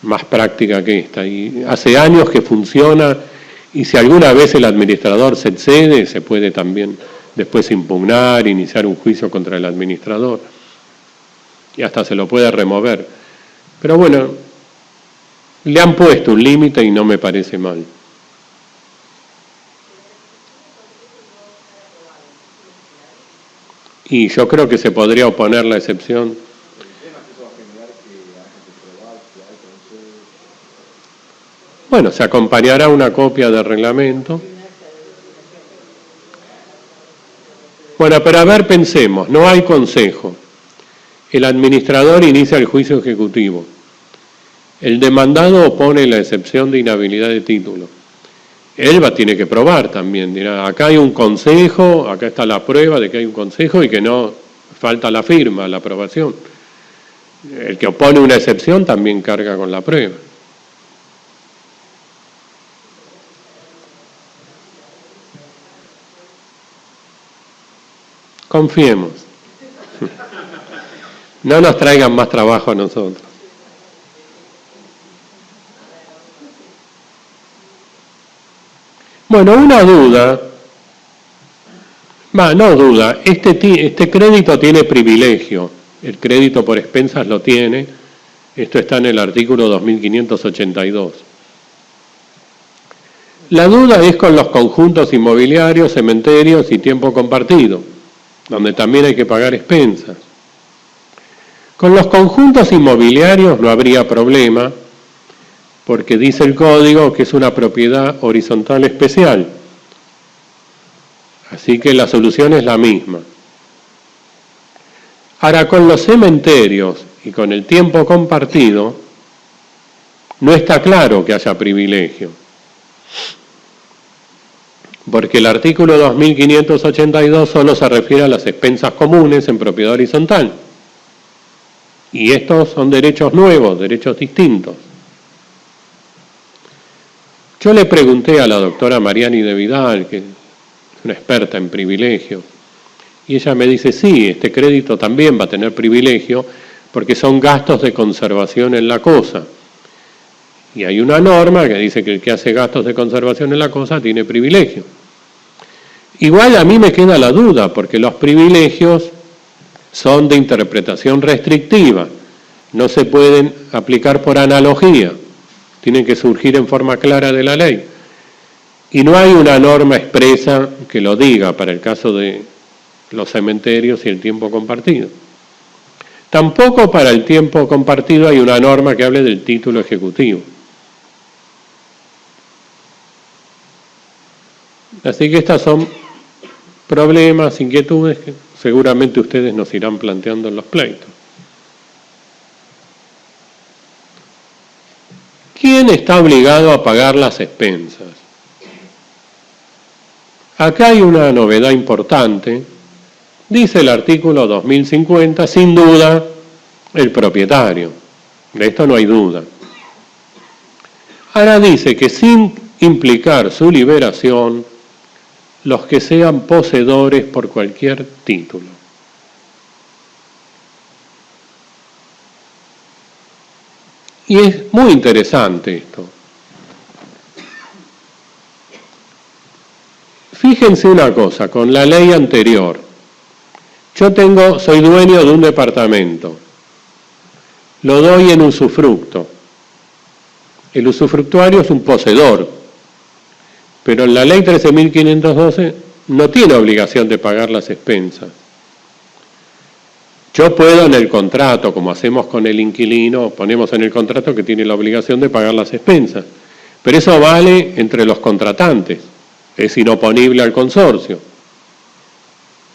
más práctica que esta. Y hace años que funciona, y si alguna vez el administrador se excede, se puede también después impugnar, iniciar un juicio contra el administrador. Y hasta se lo puede remover. Pero bueno, le han puesto un límite y no me parece mal. Y yo creo que se podría oponer la excepción. Bueno, se acompañará una copia del reglamento. Bueno, pero a ver, pensemos, no hay consejo. El administrador inicia el juicio ejecutivo. El demandado opone la excepción de inhabilidad de título. Él tiene que probar también, dirá, acá hay un consejo, acá está la prueba de que hay un consejo y que no falta la firma, la aprobación. El que opone una excepción también carga con la prueba. Confiemos. No nos traigan más trabajo a nosotros. Bueno, una duda, no duda, este crédito tiene privilegio, el crédito por expensas lo tiene, esto está en el artículo 2582. La duda es con los conjuntos inmobiliarios, cementerios y tiempo compartido, donde también hay que pagar expensas. Con los conjuntos inmobiliarios no habría problema, porque dice el código que es una propiedad horizontal especial. Así que la solución es la misma. Ahora, con los cementerios y con el tiempo compartido, no está claro que haya privilegio. Porque el artículo 2582 solo se refiere a las expensas comunes en propiedad horizontal. Y estos son derechos nuevos, derechos distintos. Yo le pregunté a la doctora Mariani de Vidal, que es una experta en privilegios, y ella me dice, sí, este crédito también va a tener privilegio porque son gastos de conservación en la cosa. Y hay una norma que dice que el que hace gastos de conservación en la cosa tiene privilegio. Igual a mí me queda la duda, porque los privilegios son de interpretación restrictiva, no se pueden aplicar por analogía, tienen que surgir en forma clara de la ley. Y no hay una norma expresa que lo diga para el caso de los cementerios y el tiempo compartido. Tampoco para el tiempo compartido hay una norma que hable del título ejecutivo. Así que estas son problemas, inquietudes que seguramente ustedes nos irán planteando en los pleitos. ¿Quién está obligado a pagar las expensas? Acá hay una novedad importante. Dice el artículo 2050, sin duda, el propietario. De esto no hay duda. Ahora dice que sin implicar su liberación, los que sean poseedores por cualquier título. Y es muy interesante esto. Fíjense una cosa, con la ley anterior, yo soy dueño de un departamento, lo doy en usufructo. El usufructuario es un poseedor, pero en la ley 13.512 no tiene obligación de pagar las expensas. Yo puedo en el contrato, como hacemos con el inquilino, ponemos en el contrato que tiene la obligación de pagar las expensas, pero eso vale entre los contratantes, es inoponible al consorcio.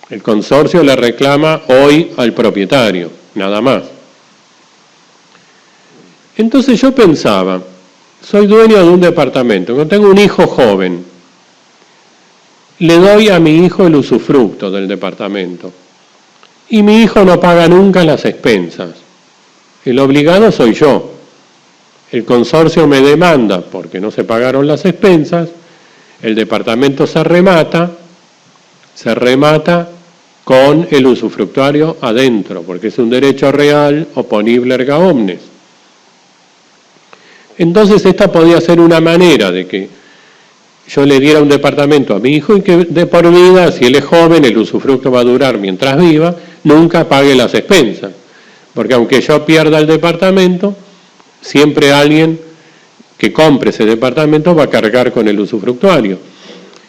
El consorcio le reclama hoy al propietario, nada más. Entonces yo pensaba, soy dueño de un departamento, cuando tengo un hijo joven, le doy a mi hijo el usufructo del departamento y mi hijo no paga nunca las expensas. El obligado soy yo. El consorcio me demanda porque no se pagaron las expensas, el departamento se remata con el usufructuario adentro, porque es un derecho real oponible erga omnes. Entonces esta podía ser una manera de que yo le diera un departamento a mi hijo y que de por vida, si él es joven, el usufructo va a durar mientras viva, nunca pague las expensas. Porque aunque yo pierda el departamento, siempre alguien que compre ese departamento va a cargar con el usufructuario.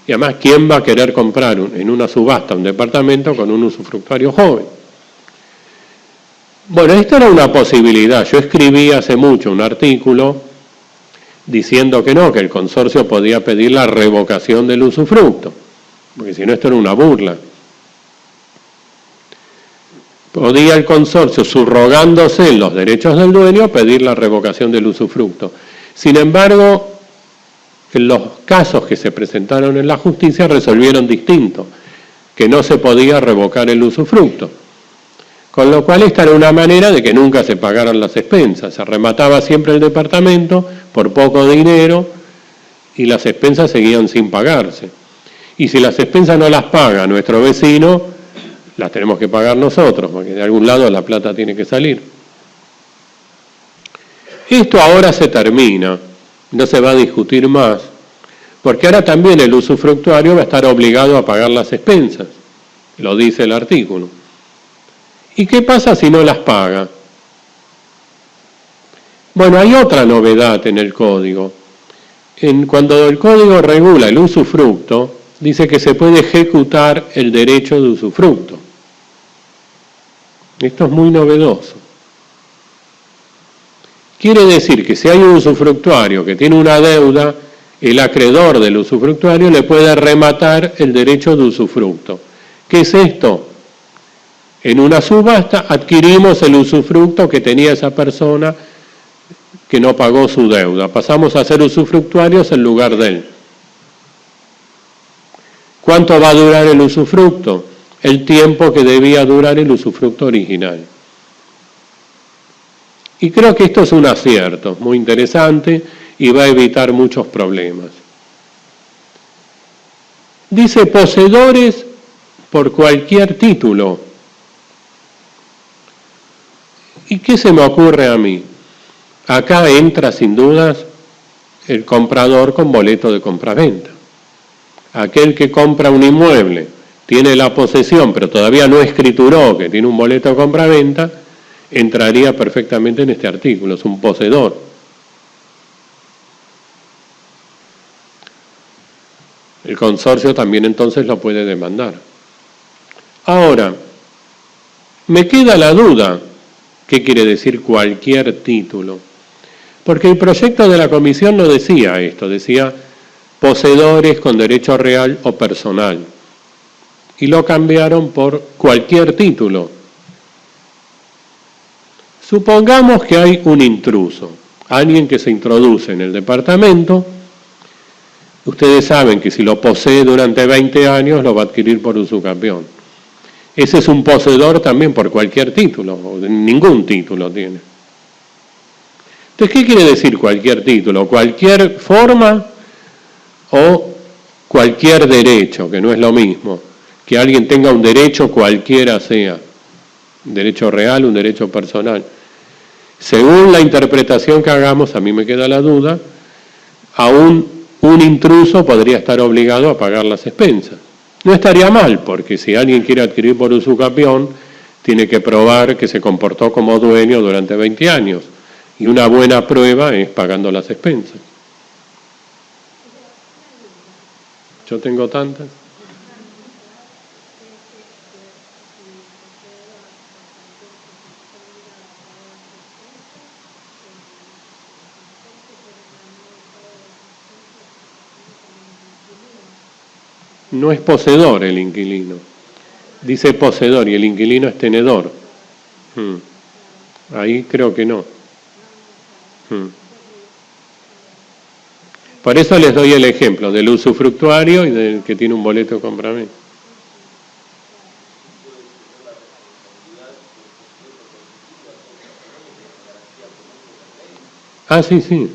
Y además, ¿quién va a querer comprar en una subasta un departamento con un usufructuario joven? Bueno, esta era una posibilidad. Yo escribí hace mucho un artículo diciendo que no, que el consorcio podía pedir la revocación del usufructo, porque si no esto era una burla. Podía el consorcio, subrogándose en los derechos del dueño, pedir la revocación del usufructo. Sin embargo, en los casos que se presentaron en la justicia resolvieron distinto, que no se podía revocar el usufructo. Con lo cual esta era una manera de que nunca se pagaran las expensas. Se remataba siempre el departamento por poco dinero y las expensas seguían sin pagarse. Y si las expensas no las paga nuestro vecino, las tenemos que pagar nosotros, porque de algún lado la plata tiene que salir. Esto ahora se termina, no se va a discutir más, porque ahora también el usufructuario va a estar obligado a pagar las expensas, lo dice el artículo. ¿Y qué pasa si no las paga? Bueno, hay otra novedad en el código. cuando el Código regula el usufructo, dice que se puede ejecutar el derecho de usufructo. Esto es muy novedoso. Quiere decir que si hay un usufructuario que tiene una deuda, el acreedor del usufructuario le puede rematar el derecho de usufructo. ¿Qué es esto? En una subasta adquirimos el usufructo que tenía esa persona que no pagó su deuda. Pasamos a ser usufructuarios en lugar de él. ¿Cuánto va a durar el usufructo? El tiempo que debía durar el usufructo original. Y creo que esto es un acierto muy interesante y va a evitar muchos problemas. Dice poseedores por cualquier título. ¿Y qué se me ocurre a mí? Acá entra sin dudas el comprador con boleto de compraventa. Aquel que compra un inmueble, tiene la posesión, pero todavía no escrituró que tiene un boleto de compraventa, entraría perfectamente en este artículo, es un poseedor. El consorcio también entonces lo puede demandar. Ahora, me queda la duda, ¿qué quiere decir cualquier título? Porque el proyecto de la comisión no decía esto, decía poseedores con derecho real o personal. Y lo cambiaron por cualquier título. Supongamos que hay un intruso, alguien que se introduce en el departamento. Ustedes saben que si lo posee durante 20 años lo va a adquirir por usucapión. Ese es un poseedor también por cualquier título, ningún título tiene. Entonces, ¿qué quiere decir cualquier título? Cualquier forma o cualquier derecho, que no es lo mismo. Que alguien tenga un derecho cualquiera sea, un derecho real, un derecho personal. Según la interpretación que hagamos, a mí me queda la duda, aún un intruso podría estar obligado a pagar las expensas. No estaría mal, porque si alguien quiere adquirir por usucapión, tiene que probar que se comportó como dueño durante 20 años. Y una buena prueba es pagando las expensas. Yo tengo tantas. No es poseedor el inquilino. Dice poseedor y el inquilino es tenedor. Ahí creo que no. Por eso les doy el ejemplo del usufructuario y del que tiene un boleto de compraventa. Ah, sí, sí.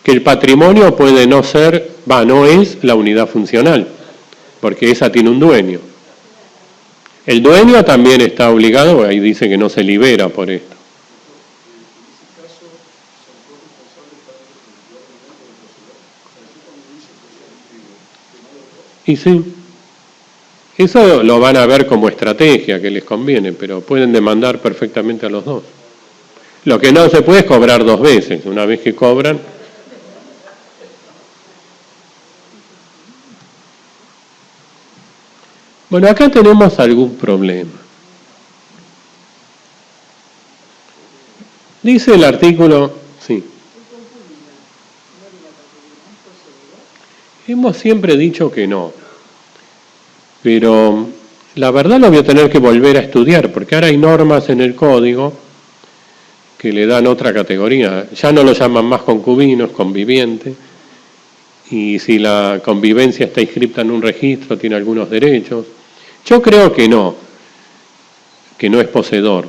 Que el patrimonio puede no ser, no es la unidad funcional, porque esa tiene un dueño. El dueño también está obligado, ahí dice que no se libera por esto. Y sí, eso lo van a ver como estrategia que les conviene, pero pueden demandar perfectamente a los dos. Lo que no se puede es cobrar dos veces, una vez que cobran. Bueno, acá tenemos algún problema. Dice el artículo, sí. Hemos siempre dicho que no, pero la verdad lo voy a tener que volver a estudiar, porque ahora hay normas en el código que le dan otra categoría. Ya no lo llaman más concubinos, conviviente, y si la convivencia está inscripta en un registro, tiene algunos derechos. Yo creo que no es poseedor,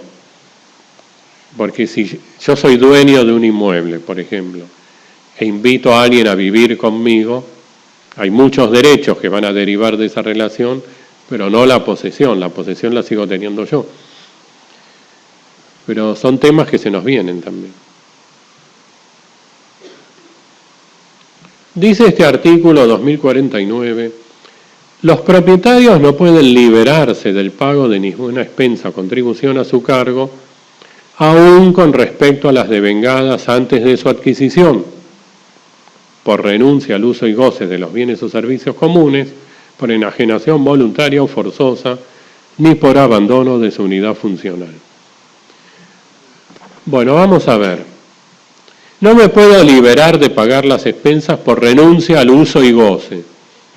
porque si yo soy dueño de un inmueble, por ejemplo, e invito a alguien a vivir conmigo, hay muchos derechos que van a derivar de esa relación, pero no la posesión la sigo teniendo yo. Pero son temas que se nos vienen también. Dice este artículo 2049, los propietarios no pueden liberarse del pago de ninguna expensa o contribución a su cargo aún con respecto a las devengadas antes de su adquisición, por renuncia al uso y goce de los bienes o servicios comunes, por enajenación voluntaria o forzosa, ni por abandono de su unidad funcional. Bueno, vamos a ver. No me puedo liberar de pagar las expensas por renuncia al uso y goce.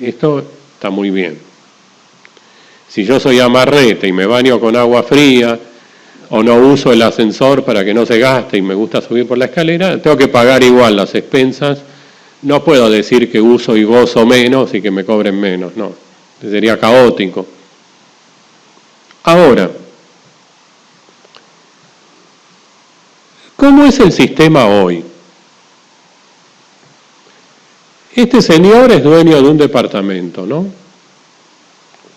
Esto está muy bien. Si yo soy amarrete y me baño con agua fría, o no uso el ascensor para que no se gaste y me gusta subir por la escalera, tengo que pagar igual las expensas. No puedo decir que uso y gozo menos y que me cobren menos, no. Sería caótico. Ahora, ¿cómo es el sistema hoy? Este señor es dueño de un departamento, ¿no?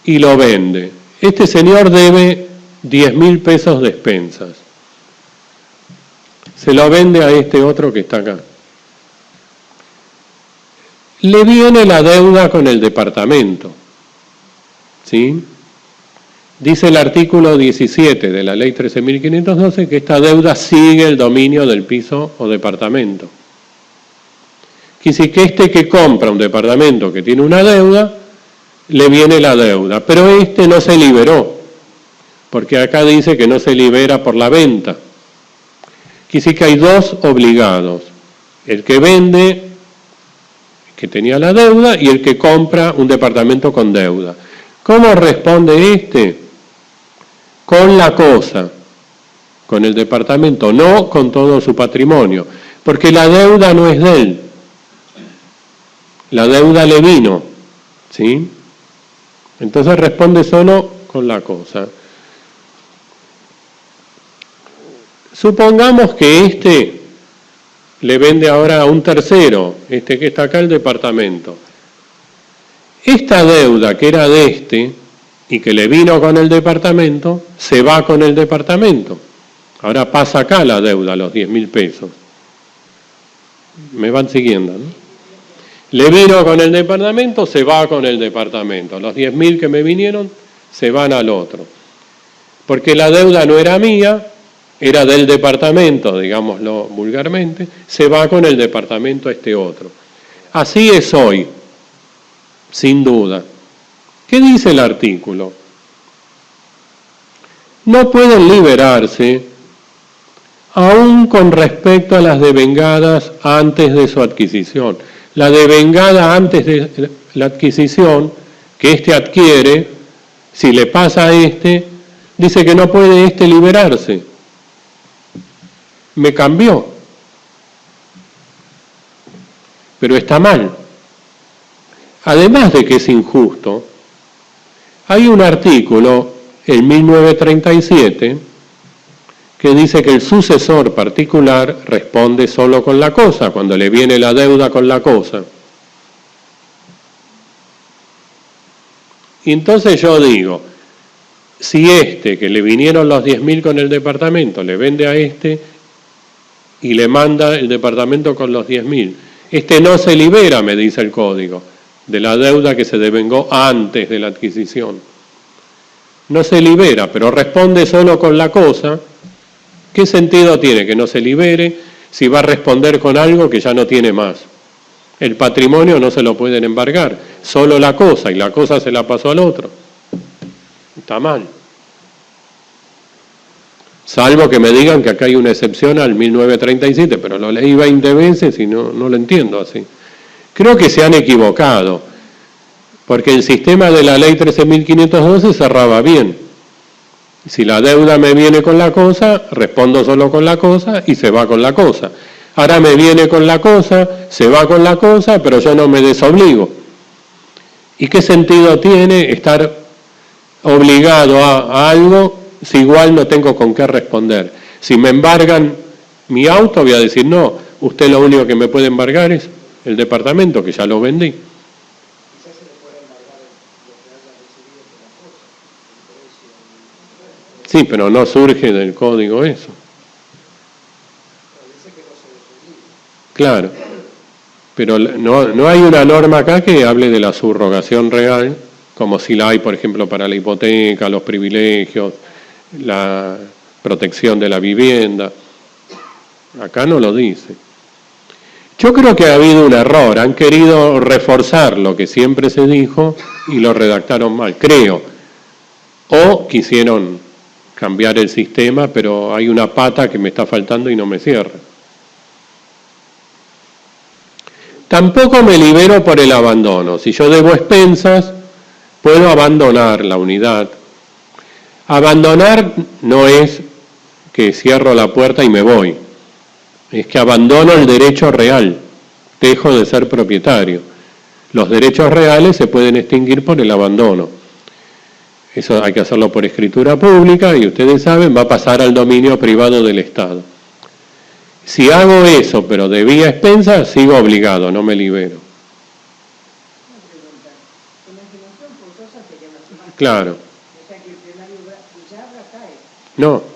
Y lo vende. Este señor debe 10.000 pesos de expensas. Se lo vende a este otro que está acá. Le viene la deuda con el departamento, ¿sí? Dice el artículo 17 de la ley 13.512 que esta deuda sigue el dominio del piso o departamento. Quiere decir que este que compra un departamento que tiene una deuda, le viene la deuda, pero este no se liberó, porque acá dice que no se libera por la venta. Quiere decir que hay dos obligados, el que vende, que tenía la deuda, y el que compra un departamento con deuda. ¿Cómo responde este? Con la cosa, con el departamento, no con todo su patrimonio, porque la deuda no es de él, la deuda le vino, ¿sí? Entonces responde solo con la cosa. Supongamos que este le vende ahora a un tercero, este que está acá, el departamento. Esta deuda que era de este y que le vino con el departamento, se va con el departamento. Ahora pasa acá la deuda, los 10.000 pesos. ¿Me van siguiendo, no? Le vino con el departamento, se va con el departamento. Los 10.000 que me vinieron se van al otro. Porque la deuda no era mía, era del departamento, digámoslo vulgarmente, se va con el departamento este otro. Así es hoy, sin duda. ¿Qué dice el artículo? No pueden liberarse aún con respecto a las devengadas antes de su adquisición. La devengada antes de la adquisición que éste adquiere, si le pasa a este, dice que no puede éste liberarse. Me cambió. Pero está mal. Además de que es injusto, hay un artículo, el 1937, que dice que el sucesor particular responde solo con la cosa, cuando le viene la deuda con la cosa. Y entonces yo digo, si este, que le vinieron los 10.000 con el departamento, le vende a este y le manda el departamento con los 10.000, este no se libera, me dice el código, de la deuda que se devengó antes de la adquisición. No se libera, pero responde solo con la cosa. ¿Qué sentido tiene que no se libere si va a responder con algo que ya no tiene más? El patrimonio no se lo pueden embargar, solo la cosa, y la cosa se la pasó al otro. Está mal. Salvo que me digan que acá hay una excepción al 1937, pero lo leí 20 veces y no lo entiendo así. Creo que se han equivocado, porque el sistema de la ley 13.512 cerraba bien. Si la deuda me viene con la cosa, respondo solo con la cosa y se va con la cosa. Ahora me viene con la cosa, se va con la cosa, pero yo no me desobligo. ¿Y qué sentido tiene estar obligado a algo si igual no tengo con qué responder? Si me embargan mi auto, voy a decir, no, usted lo único que me puede embargar es el departamento, que ya lo vendí. Sí, pero no surge del código eso. Claro, pero no hay una norma acá que hable de la subrogación real, como si la hay, por ejemplo, para la hipoteca, los privilegios, protección de la vivienda. Acá no lo dice. Yo creo que ha habido un error, han querido reforzar lo que siempre se dijo y lo redactaron mal, creo. O quisieron cambiar el sistema, pero hay una pata que me está faltando y no me cierra. Tampoco me libero por el abandono. Si yo debo expensas, puedo abandonar la unidad. Abandonar no es que cierro la puerta y me voy. Es que abandono el derecho real, dejo de ser propietario. Los derechos reales se pueden extinguir por el abandono. Eso hay que hacerlo por escritura pública y ustedes saben, va a pasar al dominio privado del Estado. Si hago eso, pero de vía expensa, sigo obligado, no me libero. Claro. No.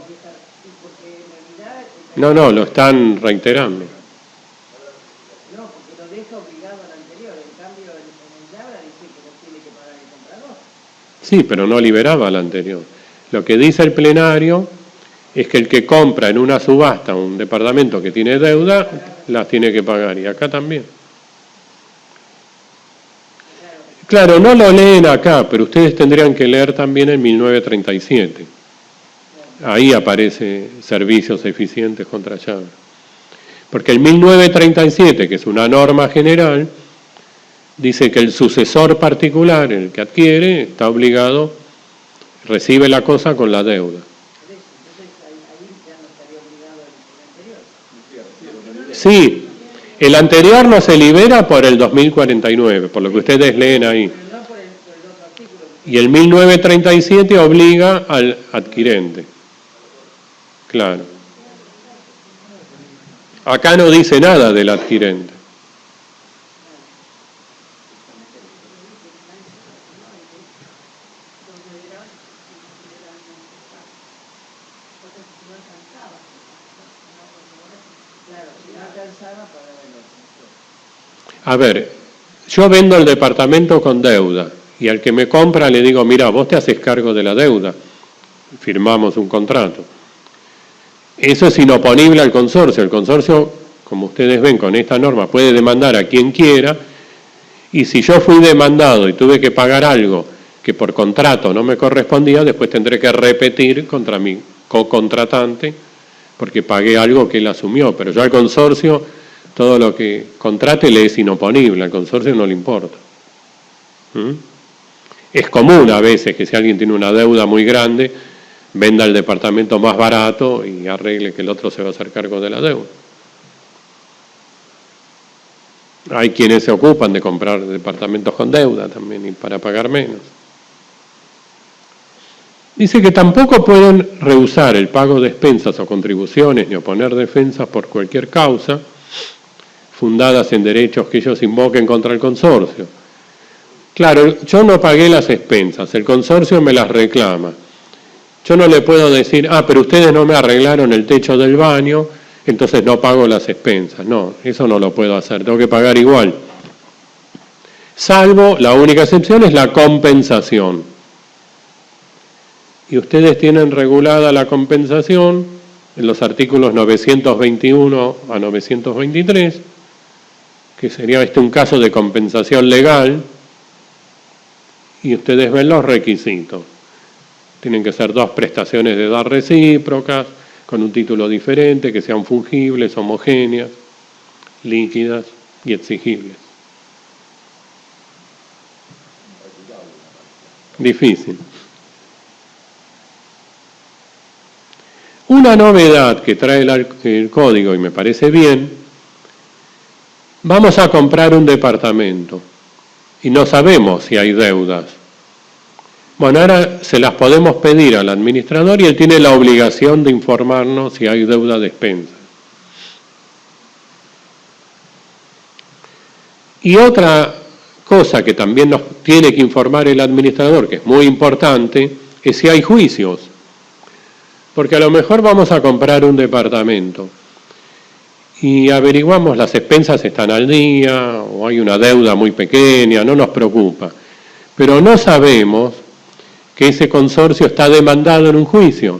No, lo están reiterando. No, porque lo deja obligado al anterior. En cambio, en el Yabra dice que lo tiene que pagar el comprador. Sí, pero no liberaba al anterior. Lo que dice el plenario es que el que compra en una subasta un departamento que tiene deuda, las tiene que pagar. Y acá también. Claro, no lo leen acá, pero ustedes tendrían que leer también el 1937. Ahí aparece servicios eficientes contra Yabra. Porque el 1937, que es una norma general, dice que el sucesor particular, el que adquiere, está obligado, recibe la cosa con la deuda. Sí, el anterior no se libera por el 2049, por lo que ustedes leen ahí. Y el 1937 obliga al adquirente. Claro. Acá no dice nada del adquirente. A ver, yo vendo el departamento con deuda y al que me compra le digo, mira, vos te haces cargo de la deuda. Firmamos un contrato. Eso es inoponible al consorcio. El consorcio, como ustedes ven con esta norma, puede demandar a quien quiera y si yo fui demandado y tuve que pagar algo que por contrato no me correspondía, después tendré que repetir contra mi co-contratante porque pagué algo que él asumió. Pero yo al consorcio, todo lo que contrate le es inoponible, al consorcio no le importa. Es común a veces que si alguien tiene una deuda muy grande, venda el departamento más barato y arregle que el otro se va a hacer cargo de la deuda. Hay quienes se ocupan de comprar departamentos con deuda también y para pagar menos. Dice que tampoco pueden rehusar el pago de expensas o contribuciones ni oponer defensas por cualquier causa fundadas en derechos que ellos invoquen contra el consorcio. Claro, yo no pagué las expensas, el consorcio me las reclama. Yo no le puedo decir, pero ustedes no me arreglaron el techo del baño, entonces no pago las expensas. No, eso no lo puedo hacer, tengo que pagar igual. Salvo, la única excepción es la compensación. Y ustedes tienen regulada la compensación en los artículos 921 a 923, que sería un caso de compensación legal, y ustedes ven los requisitos. Tienen que ser 2 prestaciones de edad recíprocas, con un título diferente, que sean fungibles, homogéneas, líquidas y exigibles. Difícil. Una novedad que trae el código, y me parece bien, vamos a comprar un departamento y no sabemos si hay deudas. Bueno, ahora se las podemos pedir al administrador y él tiene la obligación de informarnos si hay deuda de expensa. Y otra cosa que también nos tiene que informar el administrador, que es muy importante, es si hay juicios. Porque a lo mejor vamos a comprar un departamento y averiguamos las expensas están al día o hay una deuda muy pequeña, no nos preocupa. Pero no sabemos que ese consorcio está demandado en un juicio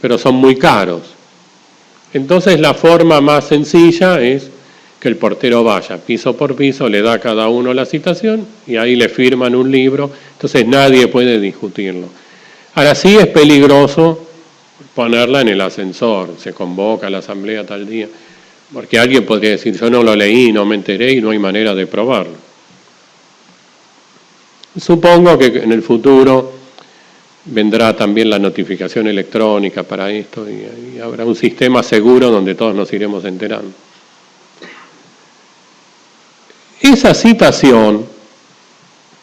pero son muy caros. Entonces la forma más sencilla es que el portero vaya piso por piso, le da a cada uno la citación y ahí le firman un libro, entonces nadie puede discutirlo. Ahora sí es peligroso ponerla en el ascensor, se convoca a la asamblea tal día, porque alguien podría decir, yo no lo leí, no me enteré y no hay manera de probarlo. Supongo que en el futuro vendrá también la notificación electrónica para esto y habrá un sistema seguro donde todos nos iremos enterando. Esa citación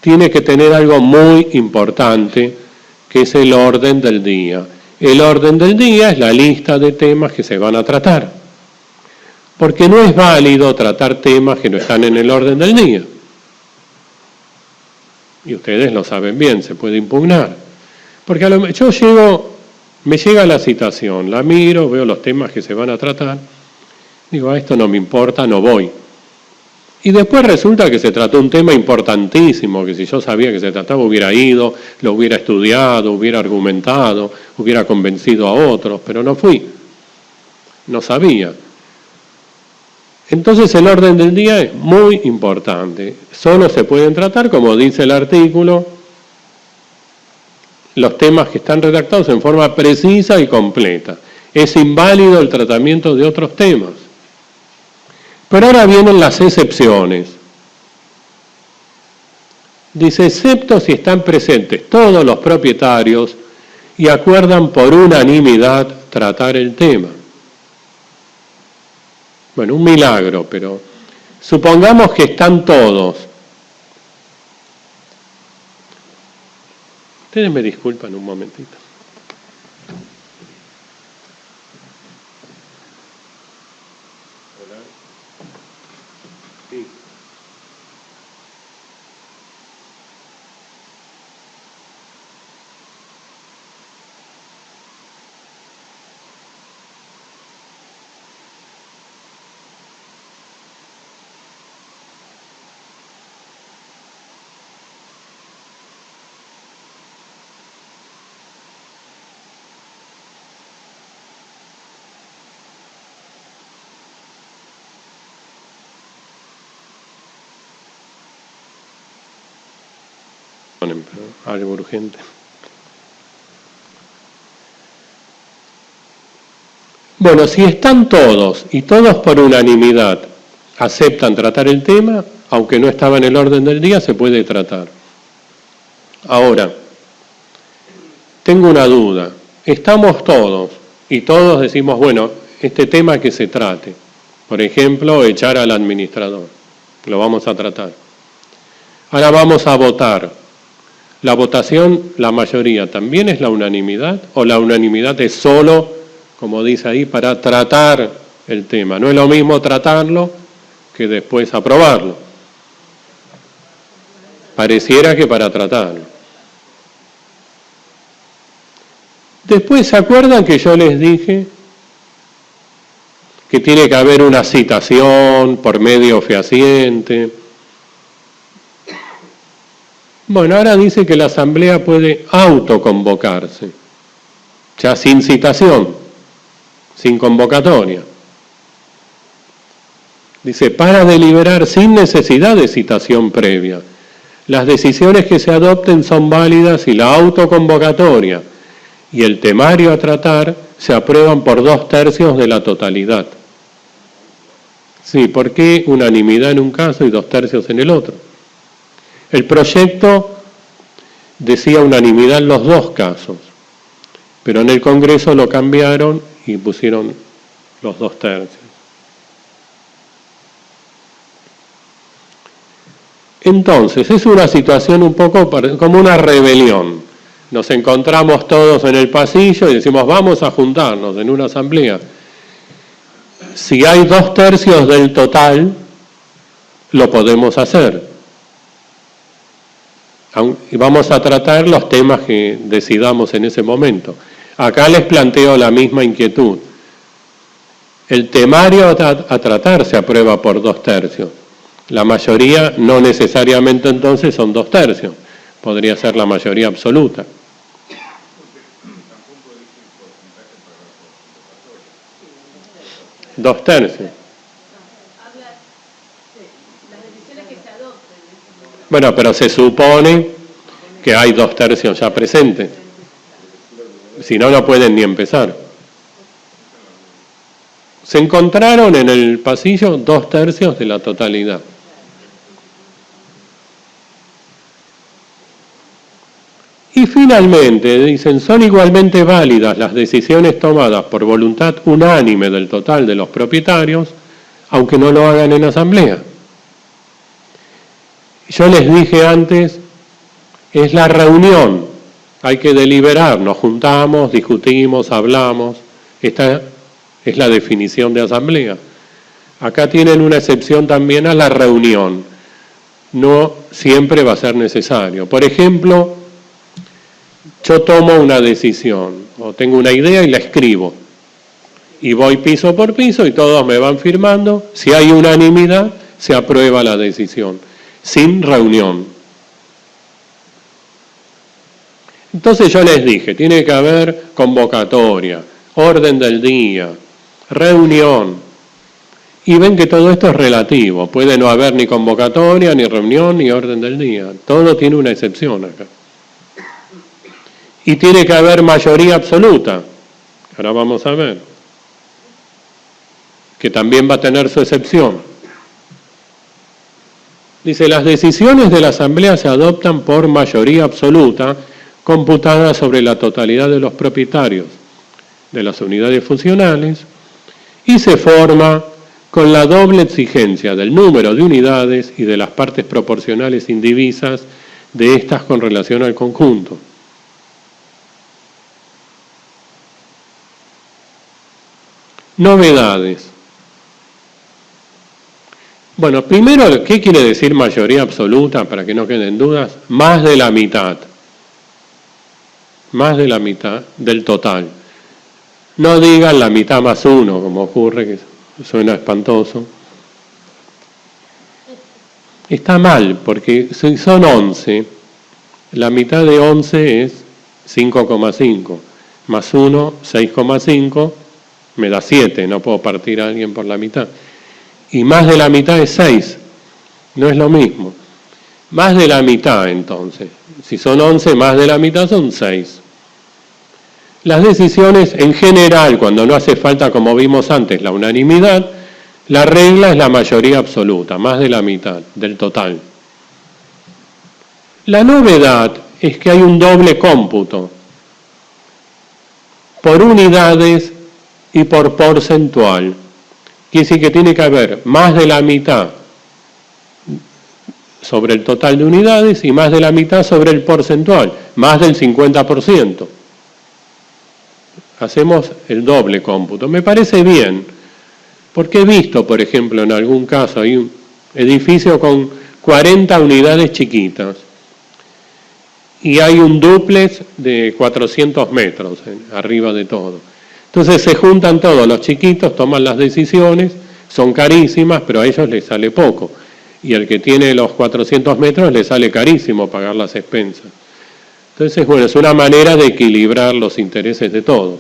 tiene que tener algo muy importante, que es el orden del día. El orden del día es la lista de temas que se van a tratar, porque no es válido tratar temas que no están en el orden del día. Y ustedes lo saben bien, se puede impugnar. Porque me llega la citación, la miro, veo los temas que se van a tratar, digo, esto no me importa, no voy. Y después resulta que se trató un tema importantísimo, que si yo sabía que se trataba hubiera ido, lo hubiera estudiado, hubiera argumentado, hubiera convencido a otros, pero no fui, no sabía. Entonces el orden del día es muy importante. Solo se pueden tratar, como dice el artículo, los temas que están redactados en forma precisa y completa. Es inválido el tratamiento de otros temas. Pero ahora vienen las excepciones. Dice, excepto si están presentes todos los propietarios y acuerdan por unanimidad tratar el tema. Bueno, un milagro, pero supongamos que están todos. Ustedes me disculpan un momentito. Hola. Sí. Algo urgente. Bueno, si están todos y todos por unanimidad aceptan tratar el tema, aunque no estaba en el orden del día, se puede tratar. Ahora, tengo una duda. Estamos todos y todos decimos, bueno, este tema que se trate. Por ejemplo, echar al administrador. Lo vamos a tratar. Ahora vamos a votar. ¿La votación, la mayoría, también es la unanimidad? ¿O la unanimidad es solo, como dice ahí, para tratar el tema? No es lo mismo tratarlo que después aprobarlo. Pareciera que para tratarlo. Después, ¿se acuerdan que yo les dije que tiene que haber una citación por medio fehaciente? Bueno, ahora dice que la asamblea puede autoconvocarse, ya sin citación, sin convocatoria. Dice, para deliberar sin necesidad de citación previa. Las decisiones que se adopten son válidas si la autoconvocatoria y el temario a tratar se aprueban por 2/3 de la totalidad. Sí, ¿por qué unanimidad en un caso y 2/3 en el otro? El proyecto decía unanimidad en los dos casos, pero en el Congreso lo cambiaron y pusieron los 2/3. Entonces, es una situación un poco como una rebelión. Nos encontramos todos en el pasillo y decimos, vamos a juntarnos en una asamblea. Si hay 2/3 del total, lo podemos hacer. Y vamos a tratar los temas que decidamos en ese momento. Acá les planteo la misma inquietud. El temario a tratar se aprueba por 2/3. La mayoría no necesariamente entonces son 2/3. Podría ser la mayoría absoluta. 2 tercios. Bueno, pero se supone que hay 2 tercios ya presentes. Si no, no pueden ni empezar. Se encontraron en el pasillo 2 tercios de la totalidad. Y finalmente, dicen, son igualmente válidas las decisiones tomadas por voluntad unánime del total de los propietarios, aunque no lo hagan en asamblea. Yo les dije antes, es la reunión, hay que deliberar, nos juntamos, discutimos, hablamos, esta es la definición de asamblea. Acá tienen una excepción también a la reunión, no siempre va a ser necesario. Por ejemplo, yo tomo una decisión, o tengo una idea y la escribo, y voy piso por piso y todos me van firmando, si hay unanimidad, se aprueba la decisión, sin reunión. Entonces yo les dije, tiene que haber convocatoria, orden del día, reunión, y ven que todo esto es relativo, puede no haber ni convocatoria, ni reunión, ni orden del día, todo tiene una excepción acá. Y tiene que haber mayoría absoluta, ahora vamos a ver, que también va a tener su excepción. Dice, las decisiones de la Asamblea se adoptan por mayoría absoluta, computada sobre la totalidad de los propietarios de las unidades funcionales, y se forma con la doble exigencia del número de unidades y de las partes proporcionales indivisas de estas con relación al conjunto. Novedades. Bueno, primero, ¿qué quiere decir mayoría absoluta? Para que no queden dudas, más de la mitad. Más de la mitad del total. No digan la mitad más 1, como ocurre, que suena espantoso. Está mal, porque si son 11, la mitad de 11 es 5,5, más 1, 6,5, me da 7, no puedo partir a alguien por la mitad. Y más de la mitad es 6, no es lo mismo. Más de la mitad, entonces. Si son 11, más de la mitad son 6. Las decisiones, en general, cuando no hace falta, como vimos antes, la unanimidad, la regla es la mayoría absoluta, más de la mitad del total. La novedad es que hay un doble cómputo, por unidades y por porcentual. Quiere decir que tiene que haber más de la mitad sobre el total de unidades y más de la mitad sobre el porcentual, más del 50%. Hacemos el doble cómputo. Me parece bien, porque he visto, por ejemplo, en algún caso, hay un edificio con 40 unidades chiquitas y hay un dúplex de 400 metros arriba de todo. Entonces se juntan todos los chiquitos, toman las decisiones, son carísimas, pero a ellos les sale poco. Y el que tiene los 400 metros le sale carísimo pagar las expensas. Entonces, bueno, es una manera de equilibrar los intereses de todos.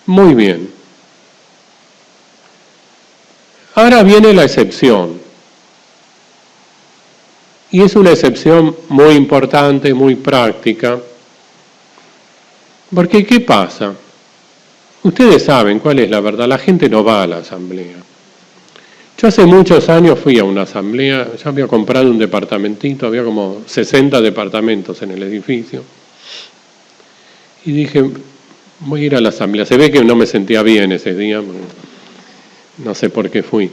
Muy bien. Ahora viene la excepción. Y es una excepción muy importante, muy práctica. Porque, ¿qué pasa? Ustedes saben cuál es la verdad, la gente no va a la asamblea. Yo hace muchos años fui a una asamblea, yo había comprado un departamentito, había como 60 departamentos en el edificio. Y dije, voy a ir a la asamblea. Se ve que no me sentía bien ese día, no sé por qué fui.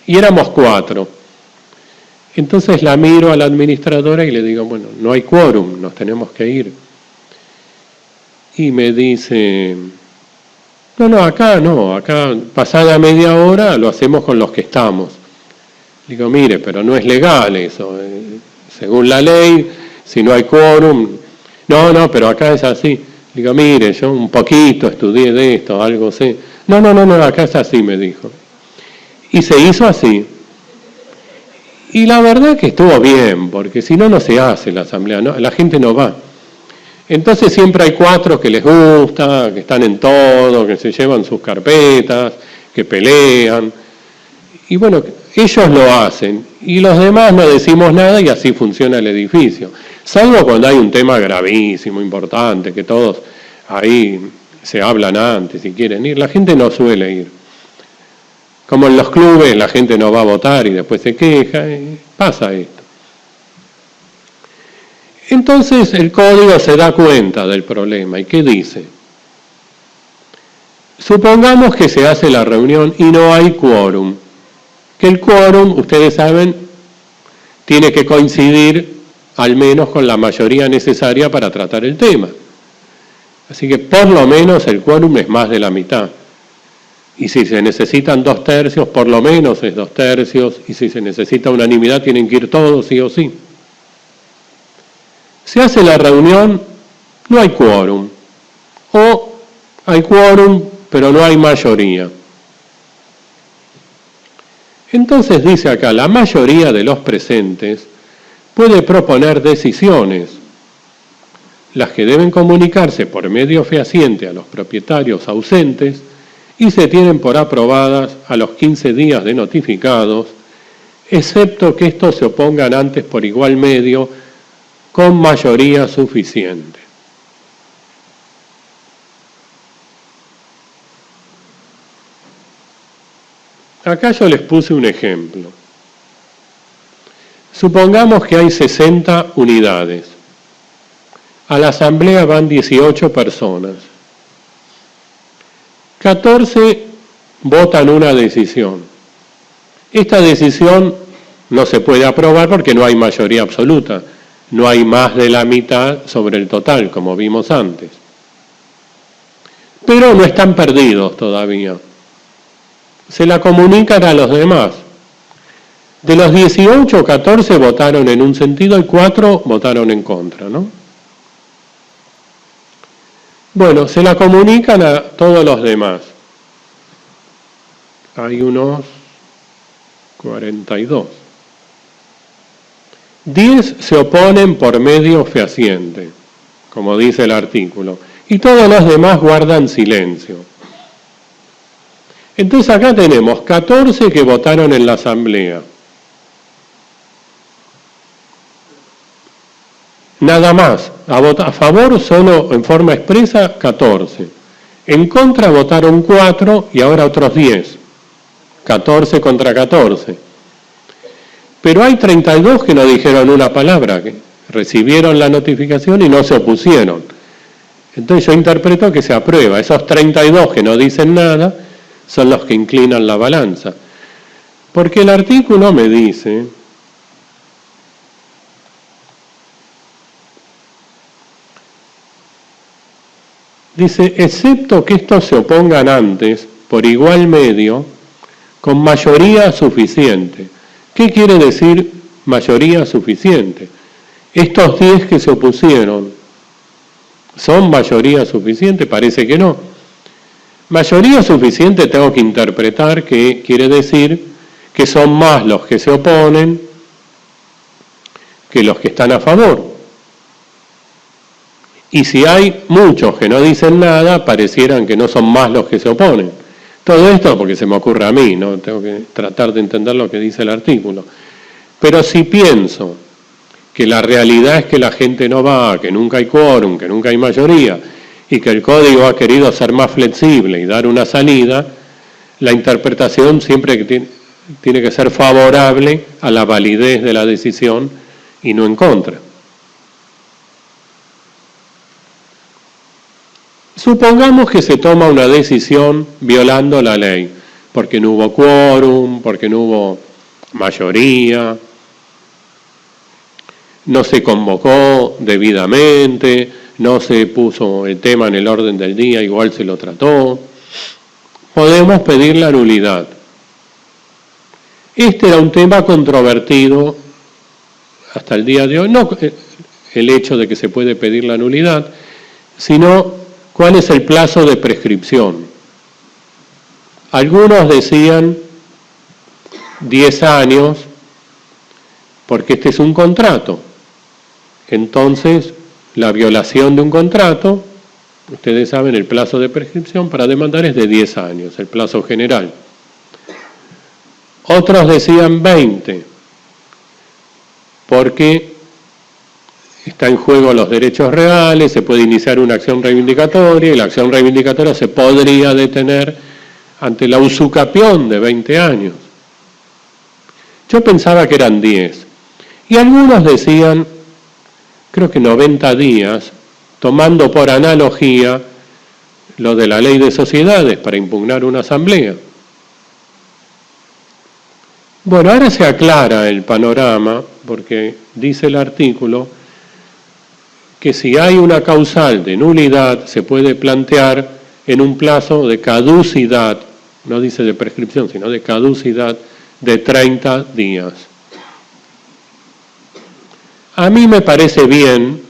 Y éramos 4. Entonces la miro a la administradora y le digo, bueno, no hay quórum, nos tenemos que ir. Y me dice, acá pasada media hora lo hacemos con los que estamos. Digo, mire, pero no es legal eso. Según la ley, si no hay quórum, no, pero acá es así. Digo, mire, yo un poquito estudié de esto, algo sé. No, acá es así, me dijo. Y se hizo así. Y la verdad que estuvo bien, porque si no, no se hace la asamblea, ¿no? La gente no va. Entonces siempre hay 4 que les gusta, que están en todo, que se llevan sus carpetas, que pelean. Y bueno, ellos lo hacen y los demás no decimos nada y así funciona el edificio. Salvo cuando hay un tema gravísimo, importante, que todos ahí se hablan antes si quieren ir. La gente no suele ir. Como en los clubes la gente no va a votar y después se queja, pasa esto. Entonces el código se da cuenta del problema. ¿Y qué dice? Supongamos que se hace la reunión y no hay quórum. Que el quórum, ustedes saben, tiene que coincidir al menos con la mayoría necesaria para tratar el tema. Así que por lo menos el quórum es más de la mitad. Y si se necesitan 2/3, por lo menos es 2/3. Y si se necesita unanimidad, tienen que ir todos, sí o sí. Se hace la reunión, no hay quórum. O hay quórum, pero no hay mayoría. Entonces dice acá, la mayoría de los presentes puede proponer decisiones, las que deben comunicarse por medio fehaciente a los propietarios ausentes y se tienen por aprobadas a los 15 días de notificados, excepto que estos se opongan antes por igual medio con mayoría suficiente. Acá yo les puse un ejemplo. Supongamos que hay 60 unidades. A la asamblea van 18 personas. 14 votan una decisión. Esta decisión no se puede aprobar porque no hay mayoría absoluta. No hay más de la mitad sobre el total, como vimos antes. Pero no están perdidos todavía. Se la comunican a los demás. De los 18, 14 votaron en un sentido y 4 votaron en contra, ¿no? Bueno, se la comunican a todos los demás. Hay unos 42. 10 se oponen por medio fehaciente, como dice el artículo, y todos los demás guardan silencio. Entonces acá tenemos 14 que votaron en la asamblea. Nada más, a favor solo en forma expresa 14. En contra votaron 4 y ahora otros 10. 14 contra 14. Pero hay 32 que no dijeron una palabra, que recibieron la notificación y no se opusieron. Entonces yo interpreto que se aprueba. Esos 32 que no dicen nada son los que inclinan la balanza. Porque el artículo me dice excepto que estos se opongan antes, por igual medio, con mayoría suficiente. ¿Qué quiere decir mayoría suficiente? Estos 10 que se opusieron, ¿son mayoría suficiente? Parece que no. Mayoría suficiente tengo que interpretar que quiere decir que son más los que se oponen que los que están a favor. Y si hay muchos que no dicen nada, parecieran que no son más los que se oponen. Todo esto porque se me ocurre a mí, ¿no? Tengo que tratar de entender lo que dice el artículo. Pero si pienso que la realidad es que la gente no va, que nunca hay quórum, que nunca hay mayoría, y que el código ha querido ser más flexible y dar una salida, la interpretación siempre tiene que ser favorable a la validez de la decisión y no en contra. Supongamos que se toma una decisión violando la ley, porque no hubo quórum, porque no hubo mayoría, no se convocó debidamente, no se puso el tema en el orden del día, igual se lo trató. Podemos pedir la nulidad. Este era un tema controvertido hasta el día de hoy, no el hecho de que se puede pedir la nulidad, sino cuál es el plazo de prescripción. Algunos decían 10 años, porque este es un contrato. Entonces, la violación de un contrato, ustedes saben, el plazo de prescripción para demandar es de 10 años, el plazo general. Otros decían 20, porque está en juego los derechos reales, se puede iniciar una acción reivindicatoria y la acción reivindicatoria se podría detener ante la usucapión de 20 años. Yo pensaba que eran 10. Y algunos decían, creo que 90 días, tomando por analogía lo de la ley de sociedades para impugnar una asamblea. Bueno, ahora se aclara el panorama, porque dice el artículo que si hay una causal de nulidad se puede plantear en un plazo de caducidad, no dice de prescripción, sino de caducidad de 30 días. A mí me parece bien,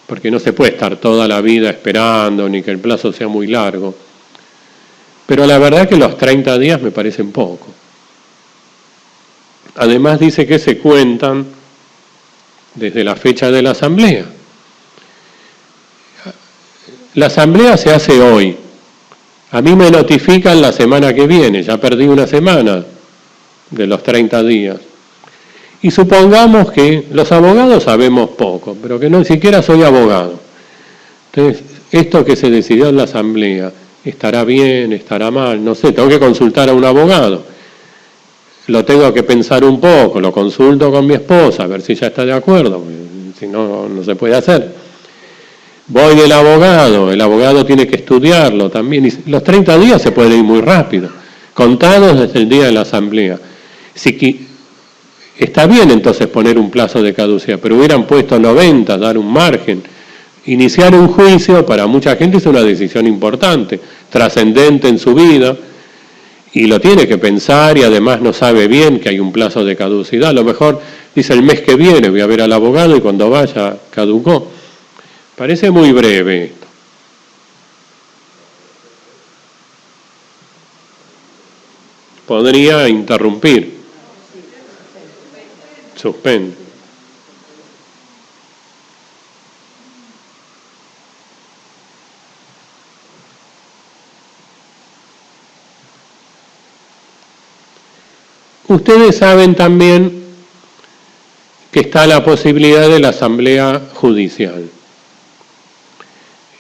porque no se puede estar toda la vida esperando, ni que el plazo sea muy largo, pero la verdad que los 30 días me parecen poco. Además dice que se cuentan desde la fecha de la asamblea. La asamblea se hace hoy. A mí me notifican la semana que viene, ya perdí una semana de los 30 días. Y supongamos que los abogados sabemos poco, pero que no ni siquiera soy abogado. Entonces, esto que se decidió en la asamblea, ¿estará bien, estará mal? No sé, tengo que consultar a un abogado. Lo tengo que pensar un poco, lo consulto con mi esposa, a ver si ella está de acuerdo, si no, no se puede hacer. Voy del abogado, el abogado tiene que estudiarlo también, y los 30 días se pueden ir muy rápido, contados desde el día de la asamblea. Está bien entonces poner un plazo de caducidad, pero hubieran puesto 90, dar un margen. Iniciar un juicio para mucha gente es una decisión importante, trascendente en su vida, y lo tiene que pensar y además no sabe bien que hay un plazo de caducidad. A lo mejor dice el mes que viene voy a ver al abogado y cuando vaya caducó. Parece muy breve esto. Podría interrumpir. Suspende. Ustedes saben también que está la posibilidad de la asamblea judicial.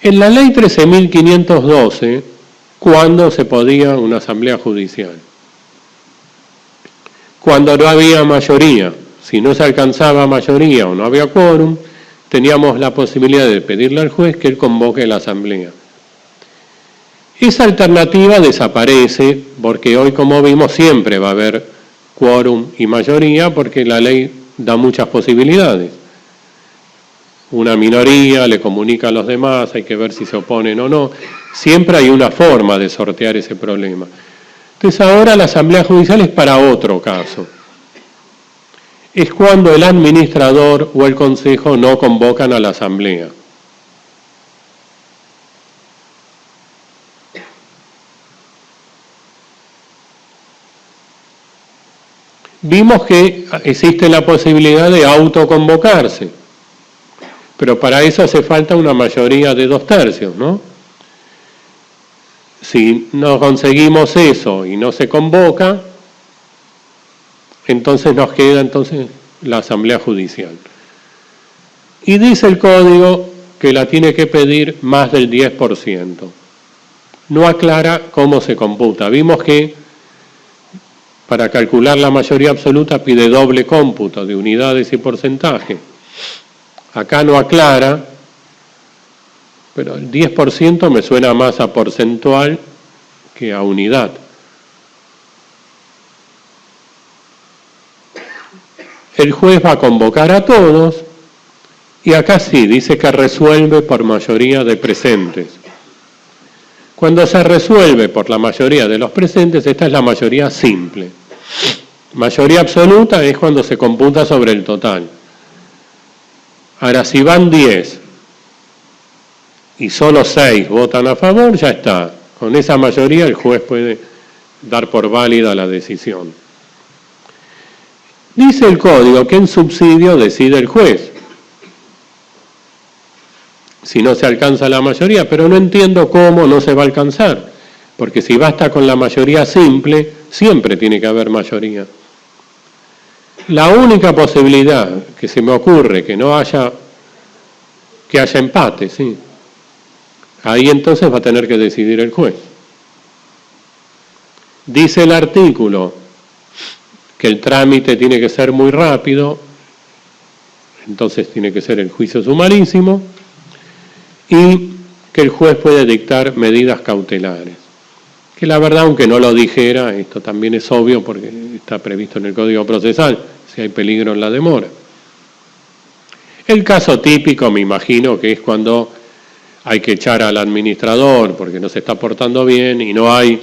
En la ley 13.512, ¿cuándo se podía una asamblea judicial? Cuando no había mayoría. Si no se alcanzaba mayoría o no había quórum, teníamos la posibilidad de pedirle al juez que él convoque la asamblea. Esa alternativa desaparece porque hoy, como vimos, siempre va a haber quórum y mayoría porque la ley da muchas posibilidades. Una minoría le comunica a los demás, hay que ver si se oponen o no. Siempre hay una forma de sortear ese problema. Entonces ahora la asamblea judicial es para otro caso. Es cuando el administrador o el consejo no convocan a la asamblea. Vimos que existe la posibilidad de autoconvocarse, pero para eso hace falta una mayoría de 2/3, ¿no? Si no conseguimos eso y no se convoca, entonces nos queda la asamblea judicial. Y dice el código que la tiene que pedir más del 10%. No aclara cómo se computa. Vimos que para calcular la mayoría absoluta pide doble cómputo de unidades y porcentaje. Acá no aclara, pero el 10% me suena más a porcentual que a unidad. El juez va a convocar a todos y acá sí, dice que resuelve por mayoría de presentes. Cuando se resuelve por la mayoría de los presentes, esta es la mayoría simple. Mayoría absoluta es cuando se computa sobre el total. Ahora, si van 10 y solo 6 votan a favor, ya está. Con esa mayoría el juez puede dar por válida la decisión. Dice el código que en subsidio decide el juez. si no se alcanza la mayoría, pero no entiendo cómo no se va a alcanzar, porque si basta con la mayoría simple, siempre tiene que haber mayoría. La única posibilidad que se me ocurre que haya empate, sí. Ahí entonces va a tener que decidir el juez. Dice el artículo que el trámite tiene que ser muy rápido, entonces tiene que ser el juicio sumarísimo, y que el juez puede dictar medidas cautelares. Que la verdad, aunque no lo dijera, esto también es obvio porque está previsto en el Código Procesal, si hay peligro en la demora. El caso típico, me imagino, que es cuando hay que echar al administrador porque no se está portando bien y no hay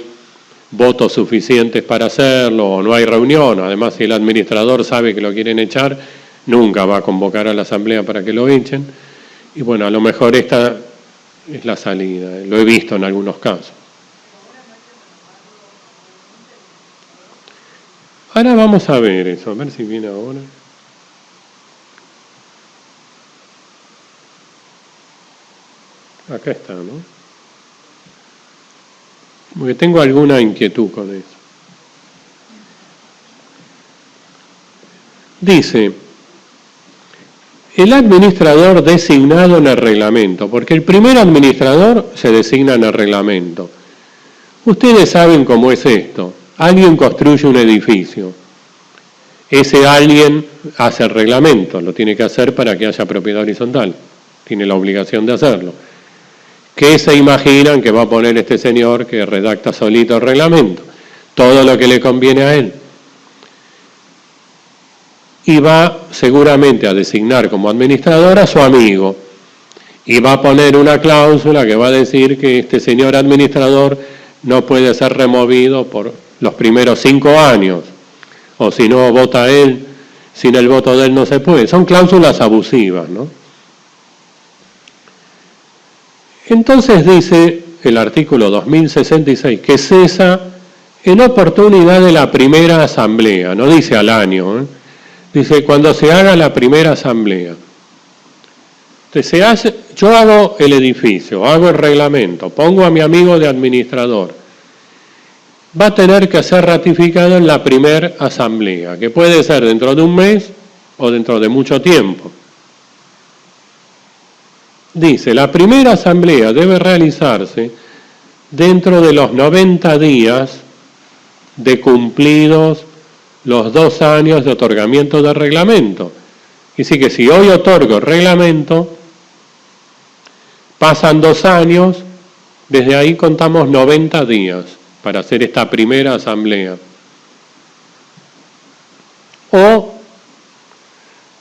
votos suficientes para hacerlo, o no hay reunión. Además, si el administrador sabe que lo quieren echar, nunca va a convocar a la asamblea para que lo echen. Y bueno, a lo mejor esta es la salida, lo he visto en algunos casos. Ahora vamos a ver eso, a ver si viene ahora. Acá está, ¿no? Porque tengo alguna inquietud con eso. Dice, el administrador designado en el reglamento, porque el primer administrador se designa en el reglamento. Ustedes saben cómo es esto. Alguien construye un edificio. Ese alguien hace el reglamento, lo tiene que hacer para que haya propiedad horizontal. Tiene la obligación de hacerlo. ¿Qué se imaginan que va a poner este señor que redacta solito el reglamento? Todo lo que le conviene a él. Y va seguramente a designar como administrador a su amigo. Y va a poner una cláusula que va a decir que este señor administrador no puede ser removido por los primeros 5 años. O si no vota él, sin el voto de él no se puede. Son cláusulas abusivas, ¿no? Entonces dice el artículo 2066 que cesa en oportunidad de la primera asamblea, no dice al año, dice cuando se haga la primera asamblea. Entonces yo hago el edificio, hago el reglamento, pongo a mi amigo de administrador. Va a tener que ser ratificado en la primera asamblea, que puede ser dentro de un mes o dentro de mucho tiempo. Dice, la primera asamblea debe realizarse dentro de los 90 días de cumplidos los 2 años de otorgamiento del reglamento. Y sí que si hoy otorgo el reglamento, pasan 2 años, desde ahí contamos 90 días para hacer esta primera asamblea. O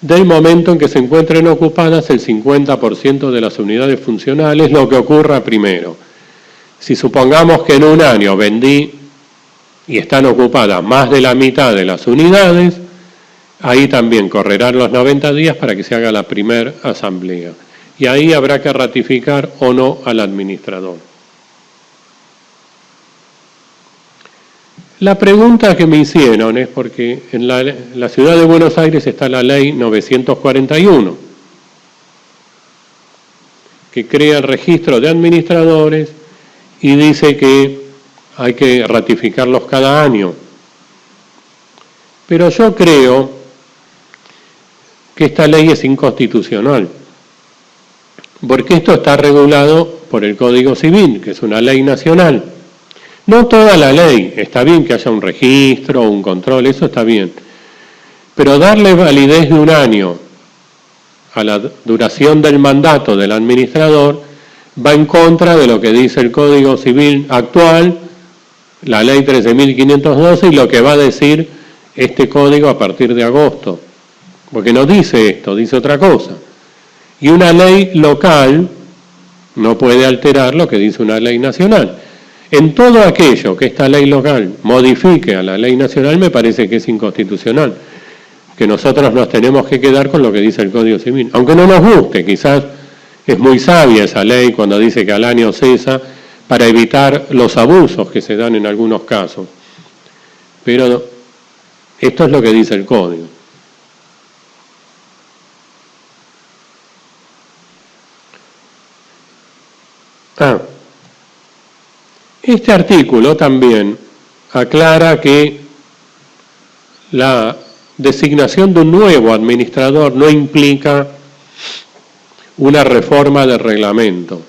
del momento en que se encuentren ocupadas el 50% de las unidades funcionales, lo que ocurra primero. Si supongamos que en un año vendí y están ocupadas más de la mitad de las unidades, ahí también correrán los 90 días para que se haga la primera asamblea. Y ahí habrá que ratificar o no al administrador. La pregunta que me hicieron es porque en la ciudad de Buenos Aires está la ley 941, que crea el registro de administradores y dice que hay que ratificarlos cada año. Pero yo creo que esta ley es inconstitucional, porque esto está regulado por el Código Civil, que es una ley nacional. No toda la ley, está bien que haya un registro, un control, eso está bien. Pero darle validez de 1 año a la duración del mandato del administrador va en contra de lo que dice el Código Civil actual, la ley 13.512 y lo que va a decir este código a partir de agosto. Porque no dice esto, dice otra cosa. Y una ley local no puede alterar lo que dice una ley nacional. En todo aquello que esta ley local modifique a la ley nacional me parece que es inconstitucional, que nosotros nos tenemos que quedar con lo que dice el Código Civil. Aunque no nos guste, quizás es muy sabia esa ley cuando dice que al año cesa para evitar los abusos que se dan en algunos casos. Pero esto es lo que dice el Código. Este artículo también aclara que la designación de un nuevo administrador no implica una reforma del reglamento.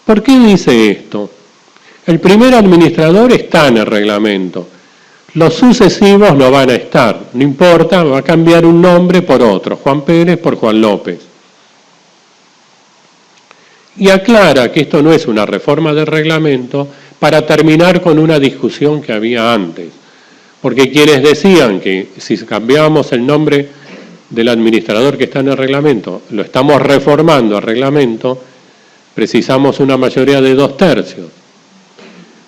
¿Por qué dice esto? El primer administrador está en el reglamento. Los sucesivos no van a estar, no importa, va a cambiar un nombre por otro, Juan Pérez por Juan López. Y aclara que esto no es una reforma del reglamento para terminar con una discusión que había antes. Porque quienes decían que si cambiábamos el nombre del administrador que está en el reglamento, lo estamos reformando al reglamento, precisamos una mayoría de 2/3.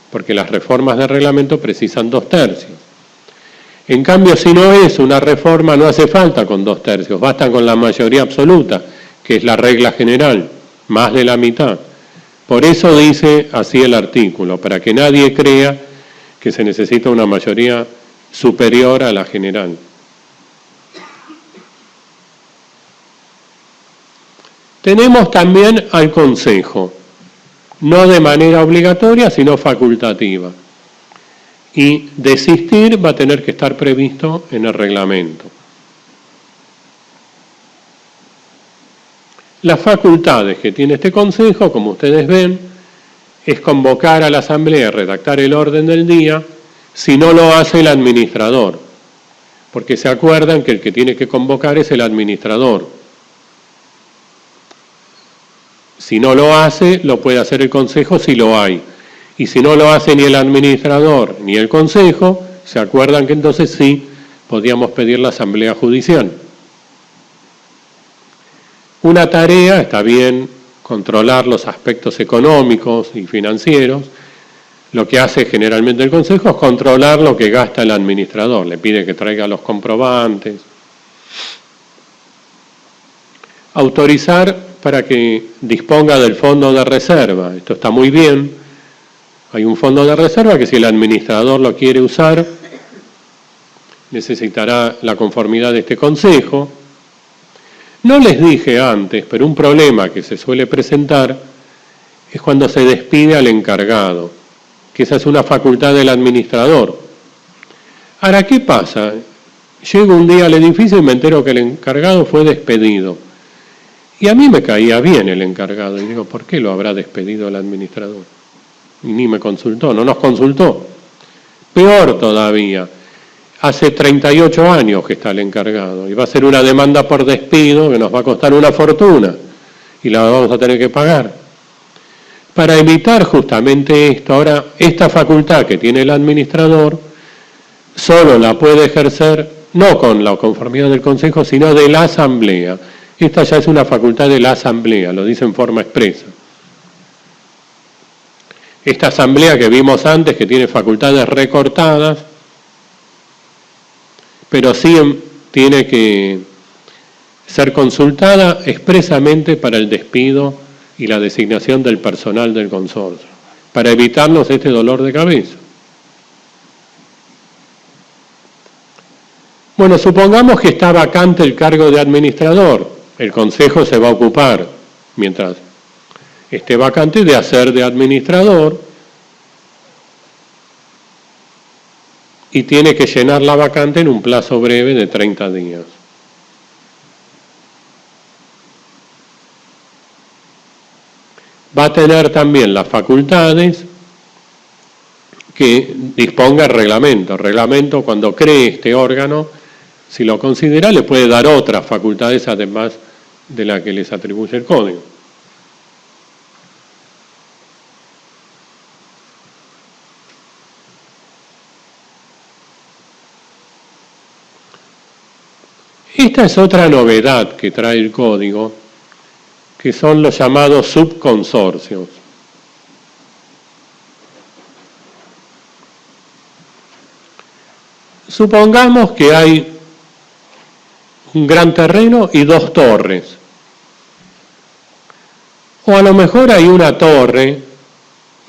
Porque las reformas del reglamento precisan 2/3. En cambio, si no es una reforma, no hace falta con 2/3, basta con la mayoría absoluta, que es la regla general, más de la mitad. Por eso dice así el artículo, para que nadie crea que se necesita una mayoría superior a la general. Tenemos también al Consejo, no de manera obligatoria, sino facultativa. Y desistir va a tener que estar previsto en el reglamento. Las facultades que tiene este Consejo, como ustedes ven, es convocar a la Asamblea y redactar el orden del día, si no lo hace el administrador. Porque se acuerdan que el que tiene que convocar es el administrador. Si no lo hace, lo puede hacer el Consejo si lo hay. Y si no lo hace ni el administrador ni el Consejo, se acuerdan que entonces sí podíamos pedir la Asamblea Judicial. Una tarea, está bien controlar los aspectos económicos y financieros. Lo que hace generalmente el Consejo es controlar lo que gasta el administrador. Le pide que traiga los comprobantes. Autorizar para que disponga del fondo de reserva. Esto está muy bien. Hay un fondo de reserva que si el administrador lo quiere usar, necesitará la conformidad de este Consejo. No les dije antes, pero un problema que se suele presentar es cuando se despide al encargado, que esa es una facultad del administrador. Ahora, ¿qué pasa? Llego un día al edificio y me entero que el encargado fue despedido. Y a mí me caía bien el encargado. Y digo, ¿por qué lo habrá despedido el administrador? Y ni me consultó, no nos consultó. Peor todavía, hace 38 años que está el encargado y va a ser una demanda por despido que nos va a costar una fortuna y la vamos a tener que pagar. Para evitar justamente esto, ahora esta facultad que tiene el administrador solo la puede ejercer no con la conformidad del Consejo, sino de la Asamblea. Esta ya es una facultad de la Asamblea, lo dice en forma expresa. Esta Asamblea que vimos antes, que tiene facultades recortadas, pero sí tiene que ser consultada expresamente para el despido y la designación del personal del consorcio, para evitarnos este dolor de cabeza. Bueno, supongamos que está vacante el cargo de administrador, el Consejo se va a ocupar, mientras esté vacante, de hacer de administrador y tiene que llenar la vacante en un plazo breve de 30 días. Va a tener también las facultades que disponga el reglamento. El reglamento, cuando cree este órgano, si lo considera, le puede dar otras facultades además de la que les atribuye el Código. Esta es otra novedad que trae el Código, que son los llamados subconsorcios. Supongamos que hay un gran terreno y 2 torres. O a lo mejor hay una torre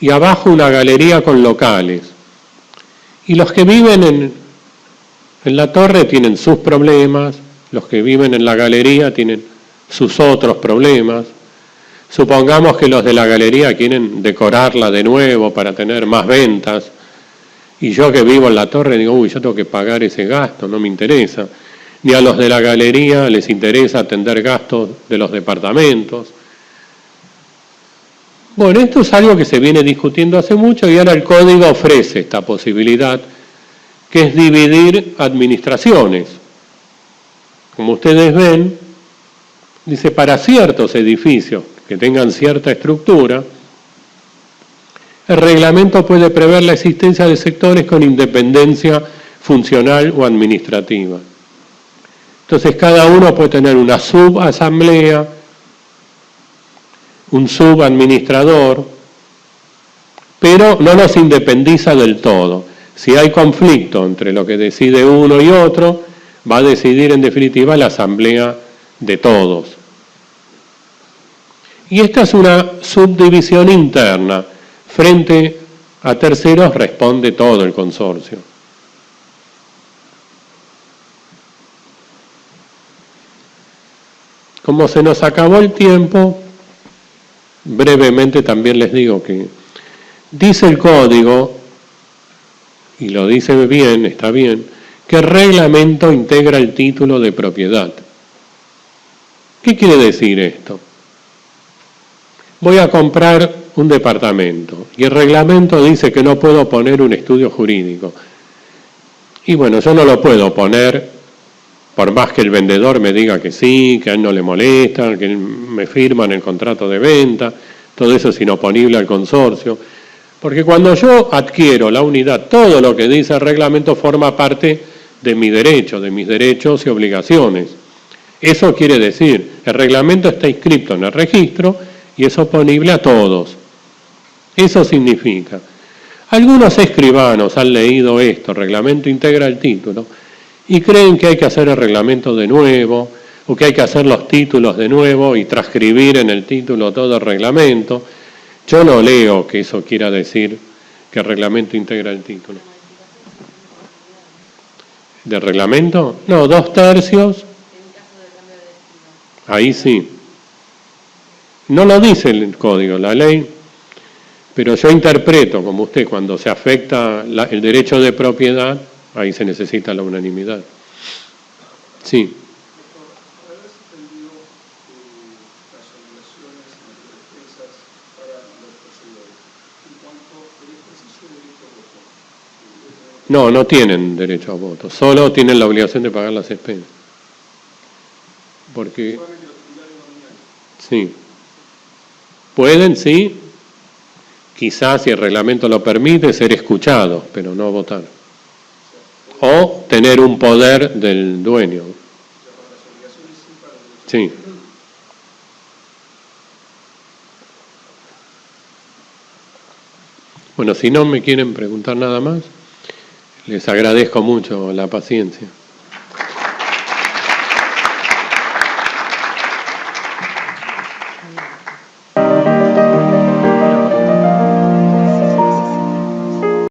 y abajo una galería con locales. Y los que viven en la torre tienen sus problemas, los que viven en la galería tienen sus otros problemas. Supongamos que los de la galería quieren decorarla de nuevo para tener más ventas, y yo que vivo en la torre digo, uy, yo tengo que pagar ese gasto, no me interesa. Ni a los de la galería les interesa atender gastos de los departamentos. Bueno, esto es algo que se viene discutiendo hace mucho y ahora el código ofrece esta posibilidad, que es dividir administraciones. Como ustedes ven, dice, para ciertos edificios que tengan cierta estructura, el reglamento puede prever la existencia de sectores con independencia funcional o administrativa. Entonces cada uno puede tener una subasamblea, un subadministrador, pero no los independiza del todo. Si hay conflicto entre lo que decide uno y otro, va a decidir en definitiva la asamblea de todos. Y esta es una subdivisión interna. Frente a terceros responde todo el consorcio. Como se nos acabó el tiempo, brevemente también les digo que dice el código, y lo dice bien, está bien, que el reglamento integra el título de propiedad. ¿Qué quiere decir esto? Voy a comprar un departamento y el reglamento dice que no puedo poner un estudio jurídico. Y bueno, yo no lo puedo poner por más que el vendedor me diga que sí, que a él no le molesta, que me firman el contrato de venta, todo eso es inoponible al consorcio. Porque cuando yo adquiero la unidad, todo lo que dice el reglamento forma parte de mi derecho, de mis derechos y obligaciones. Eso quiere decir, el reglamento está inscrito en el registro y es oponible a todos. Eso significa, algunos escribanos han leído esto, el reglamento integra el título, y creen que hay que hacer el reglamento de nuevo, o que hay que hacer los títulos de nuevo y transcribir en el título todo el reglamento. Yo no leo que eso quiera decir que el reglamento integra el título. ¿De reglamento? No, 2/3. Ahí sí. No lo dice el código, la ley, pero yo interpreto, como usted, cuando se afecta el derecho de propiedad, ahí se necesita la unanimidad. Sí. No, no tienen derecho a voto, solo tienen la obligación de pagar las expensas. Porque sí. Pueden, sí, quizás si el reglamento lo permite, ser escuchados, pero no votar. O tener un poder del dueño. Sí. Bueno, si no me quieren preguntar nada más, les agradezco mucho la paciencia.